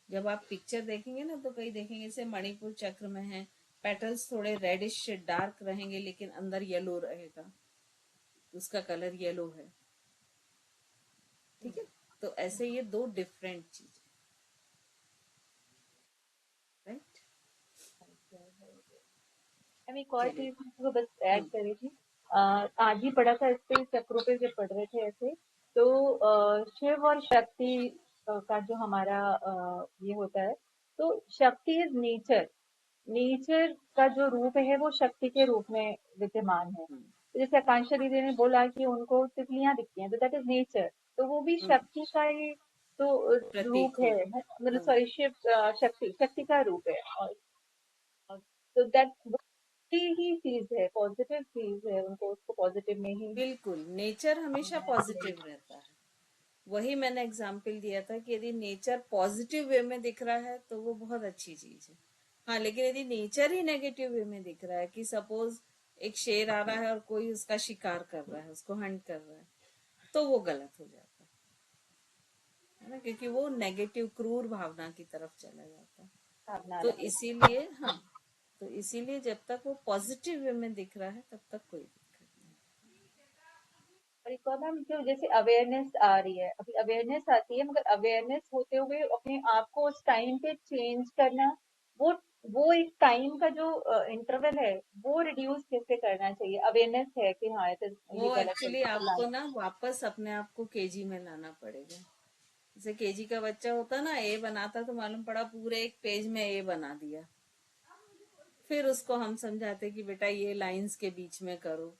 जब आप पिक्चर देखेंगे ना तो कई देखेंगे, जैसे मणिपुर चक्र में है, पेटल्स थोड़े रेडिश डार्क रहेंगे लेकिन अंदर येलो रहेगा, उसका कलर येलो है, ठीक है। तो ऐसे ये 2 डिफरेंट चीज, राइट। मैम एक और चलिए। चीज मुझको बस ऐड हम्म करी थी। आज ही पढ़ा था इस पे, चक्रों पे जब पढ़ रहे थे ऐसे, तो शिव और शक्ति का जो हमारा ये होता है, तो शक्ति इज नेचर, नेचर का जो रूप है वो शक्ति के रूप में विद्यमान है। हम्म तो जैसे आकांक्षा दीदी ने बोला कि उनको तितलियां दिखती हैं, तो दैट इज नेचर, तो वो भी हम्म, शक्ति का ही तो प्रतीक रूप हो। है, मतलब हम्म, सॉरी शिव, शक्ति शक्ति का रूप है। और तो दैट ही चीज है, पॉजिटिव चीज है, उनको उसको पॉजिटिव में ही। बिल्कुल, नेचर हमेशा पॉजिटिव रहता है। वही मैंने एग्जाम्पल दिया था कि यदि नेचर पॉजिटिव वे में दिख रहा है तो वो बहुत अच्छी चीज है। हाँ, लेकिन यदि नेचर ही नेगेटिव वे में दिख रहा है, कि सपोज एक शेर आ रहा है और कोई उसका शिकार कर रहा है, उसको हंट कर रहा है, तो वो गलत हो जाता है ना, क्योंकि वो नेगेटिव क्रूर भावना की तरफ चला जाता है। भावना तो रहे। इसीलिए हाँ, तो इसीलिए जब तक वो पॉजिटिव वे में दिख रहा है तब तक कोई दिक्कत नहीं। और एक और मैम, जो जैसे अवेयरनेस आ रही है, अभी अवेयरनेस आती है, मगर अवेयरनेस होते हुए अपने आप को उस टाइम पे चेंज करना, वो वो एक टाइम का जो इंटरवल है वो रिड्यूस कैसे करना चाहिए? अवेयरनेस है कि हाँ ये वो गलत है, एक्चुअली इसको आपको लाना। ना वापस अपने आप को केजी में लाना पड़ेगा। जैसे केजी का बच्चा होता ना, ए बनाता तो मालूम पड़ा पूरे एक पेज में ए बना दिया। फिर उसको हम समझाते कि बेटा ये लाइंस के बीच में करो।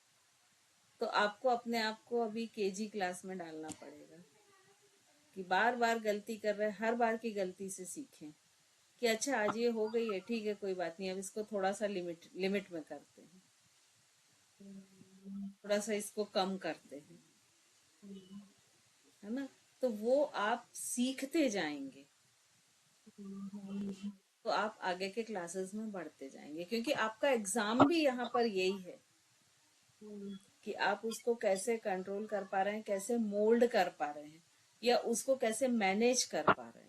तो आपको अपने आप को अभी केजी क्लास में डालना पड़ेगा कि बार बार गलती कर रहे, हर बार की गलती से सीखें कि अच्छा आज ये हो गई है, ठीक है कोई बात नहीं, अब इसको थोड़ा सा लिमिट में करते हैं, थोड़ा सा इसको कम करते हैं, है ना। तो वो आप सीखते जाएंगे तो आप आगे के क्लासेस में बढ़ते जाएंगे, क्योंकि आपका एग्जाम भी यहाँ पर यही है कि आप उसको कैसे कंट्रोल कर पा रहे हैं, कैसे मोल्ड कर पा रहे हैं, या उसको कैसे मैनेज कर पा रहे हैं।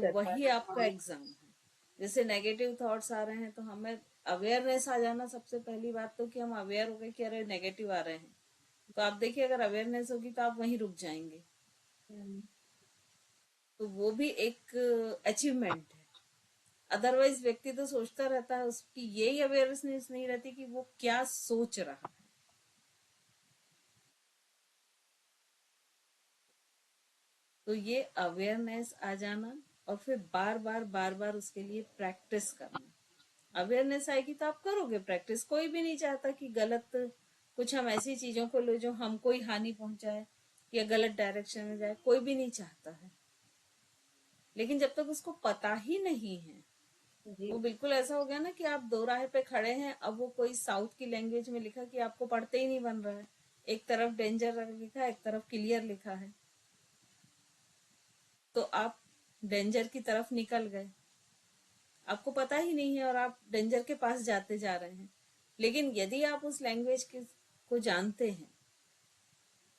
तो वही आपका एग्जाम है। जैसे नेगेटिव थॉट्स आ रहे हैं तो हमें अवेयरनेस आ जाना, सबसे पहली बात तो कि हम अवेयर हो गए कि अरे नेगेटिव आ रहे हैं। तो आप देखिए अगर अवेयरनेस होगी तो आप वहीं रुक जाएंगे। तो वो भी एक अचीवमेंट है। अदरवाइज व्यक्ति तो सोचता रहता है, उसकी यही अवेयरनेस नहीं रहती कि वो क्या सोच रहा है। तो ये अवेयरनेस आ जाना और फिर बार बार उसके लिए प्रैक्टिस करना। अवेयरनेस आएगी तो आप करोगे प्रैक्टिस। कोई भी नहीं चाहता कि गलत कुछ हम ऐसी चीजों को लो जो हमको ही हानि पहुंचाए या गलत डायरेक्शन में जाए, कोई भी नहीं चाहता है। लेकिन जब तक उसको पता ही नहीं है, वो बिल्कुल ऐसा हो गया ना कि आप दो राह पे खड़े हैं, अब वो कोई साउथ की लैंग्वेज में लिखा कि आपको पढ़ते ही नहीं बन रहा है। एक तरफ डेंजर लिखा है, एक तरफ क्लियर लिखा है, तो आप डेंजर की तरफ निकल गए। आपको पता ही नहीं है और आप डेंजर के पास जाते जा रहे हैं। लेकिन यदि आप उस लैंग्वेज को जानते हैं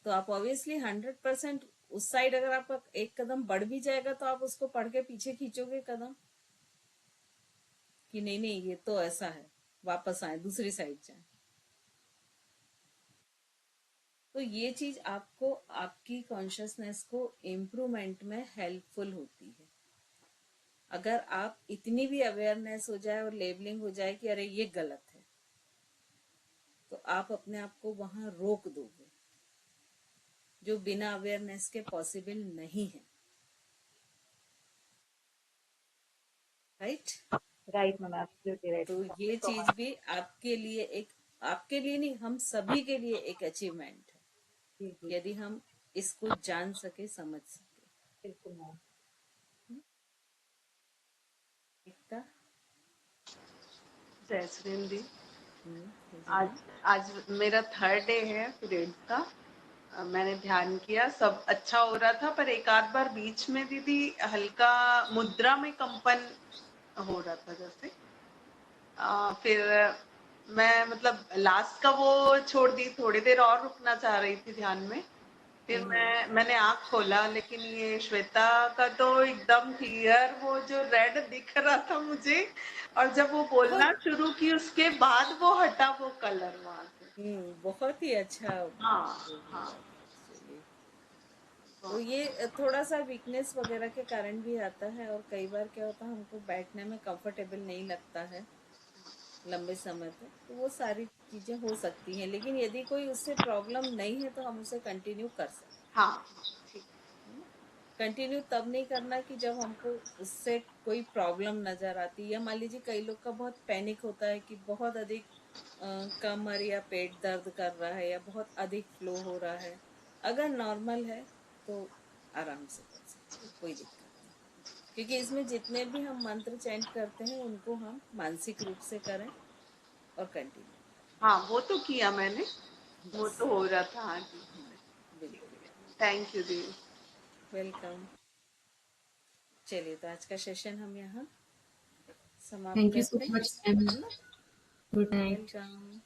तो आप ऑब्वियसली 100% उस साइड अगर आपका एक कदम बढ़ भी जाएगा तो आप उसको पढ़ के पीछे खींचोगे कदम कि नहीं नहीं ये तो ऐसा है, वापस आए दूसरी साइड जाए। तो ये चीज आपको आपकी कॉन्शियसनेस को इम्प्रूवमेंट में हेल्पफुल होती है। अगर आप इतनी भी अवेयरनेस हो जाए और लेबलिंग हो जाए कि अरे ये गलत है, तो आप अपने आप को वहां रोक दोगे, जो बिना अवेयरनेस के पॉसिबल नहीं है। Right right ma'am, absolutely right. तो ये चीज भी आपके लिए एक, आपके लिए नहीं हम सभी के लिए एक अचीवमेंट है यदि हम इसको जान सके, समझ सके। बिल्कुल मैम। एकता। जय श्री दी। आज हाँ। आज मेरा 3rd डे है पीरियड का। मैंने ध्यान किया, सब अच्छा हो रहा था, पर एक आध बार बीच में दीदी हल्का मुद्रा में कंपन हो रहा था जैसे। फिर मैं मतलब लास्ट का वो छोड़ दी, थोड़ी देर और रुकना चाह रही थी ध्यान में। फिर मैंने आंख खोला, लेकिन ये श्वेता का तो एकदम क्लियर वो जो रेड दिख रहा था मुझे, और जब वो बोलना शुरू की उसके बाद वो हटा वो कलर वहां से। बहुत ही अच्छा हाँ वो हाँ। हुआ एक्चुअली। तो ये थोड़ा सा वीकनेस वगैरह के कारण भी आता है, और कई बार क्या होता है हमको बैठने में कंफर्टेबल नहीं लगता है लंबे समय तक, तो वो सारी चीजें हो सकती हैं। लेकिन यदि कोई उससे प्रॉब्लम नहीं है तो हम उसे कंटिन्यू कर सकते हाँ ठीक। हैं। कंटिन्यू तब नहीं करना कि जब हमको उससे कोई प्रॉब्लम नजर आती है, या मान लीजिए कई लोग का बहुत पैनिक होता है कि बहुत अधिक कमर या पेट दर्द कर रहा है या बहुत अधिक फ्लो हो रहा है। अगर नॉर्मल है तो आराम से कर सकते हैं, कोई दिक्कत नहीं। क्योंकि इसमें जितने भी हम मंत्र चैंट करते हैं उनको हम मानसिक रूप से करें और कंटिन्यू हाँ वो तो किया मैंने, वो बस। तो हो रहा था। हाँ जी। बिल्कुल। Thank you the. वेलकम। चलिए तो आज का सेशन हम यहाँ समाप्त थैंक यू सो करते हैं, मच मैम। है ना। Good night. वेलकम।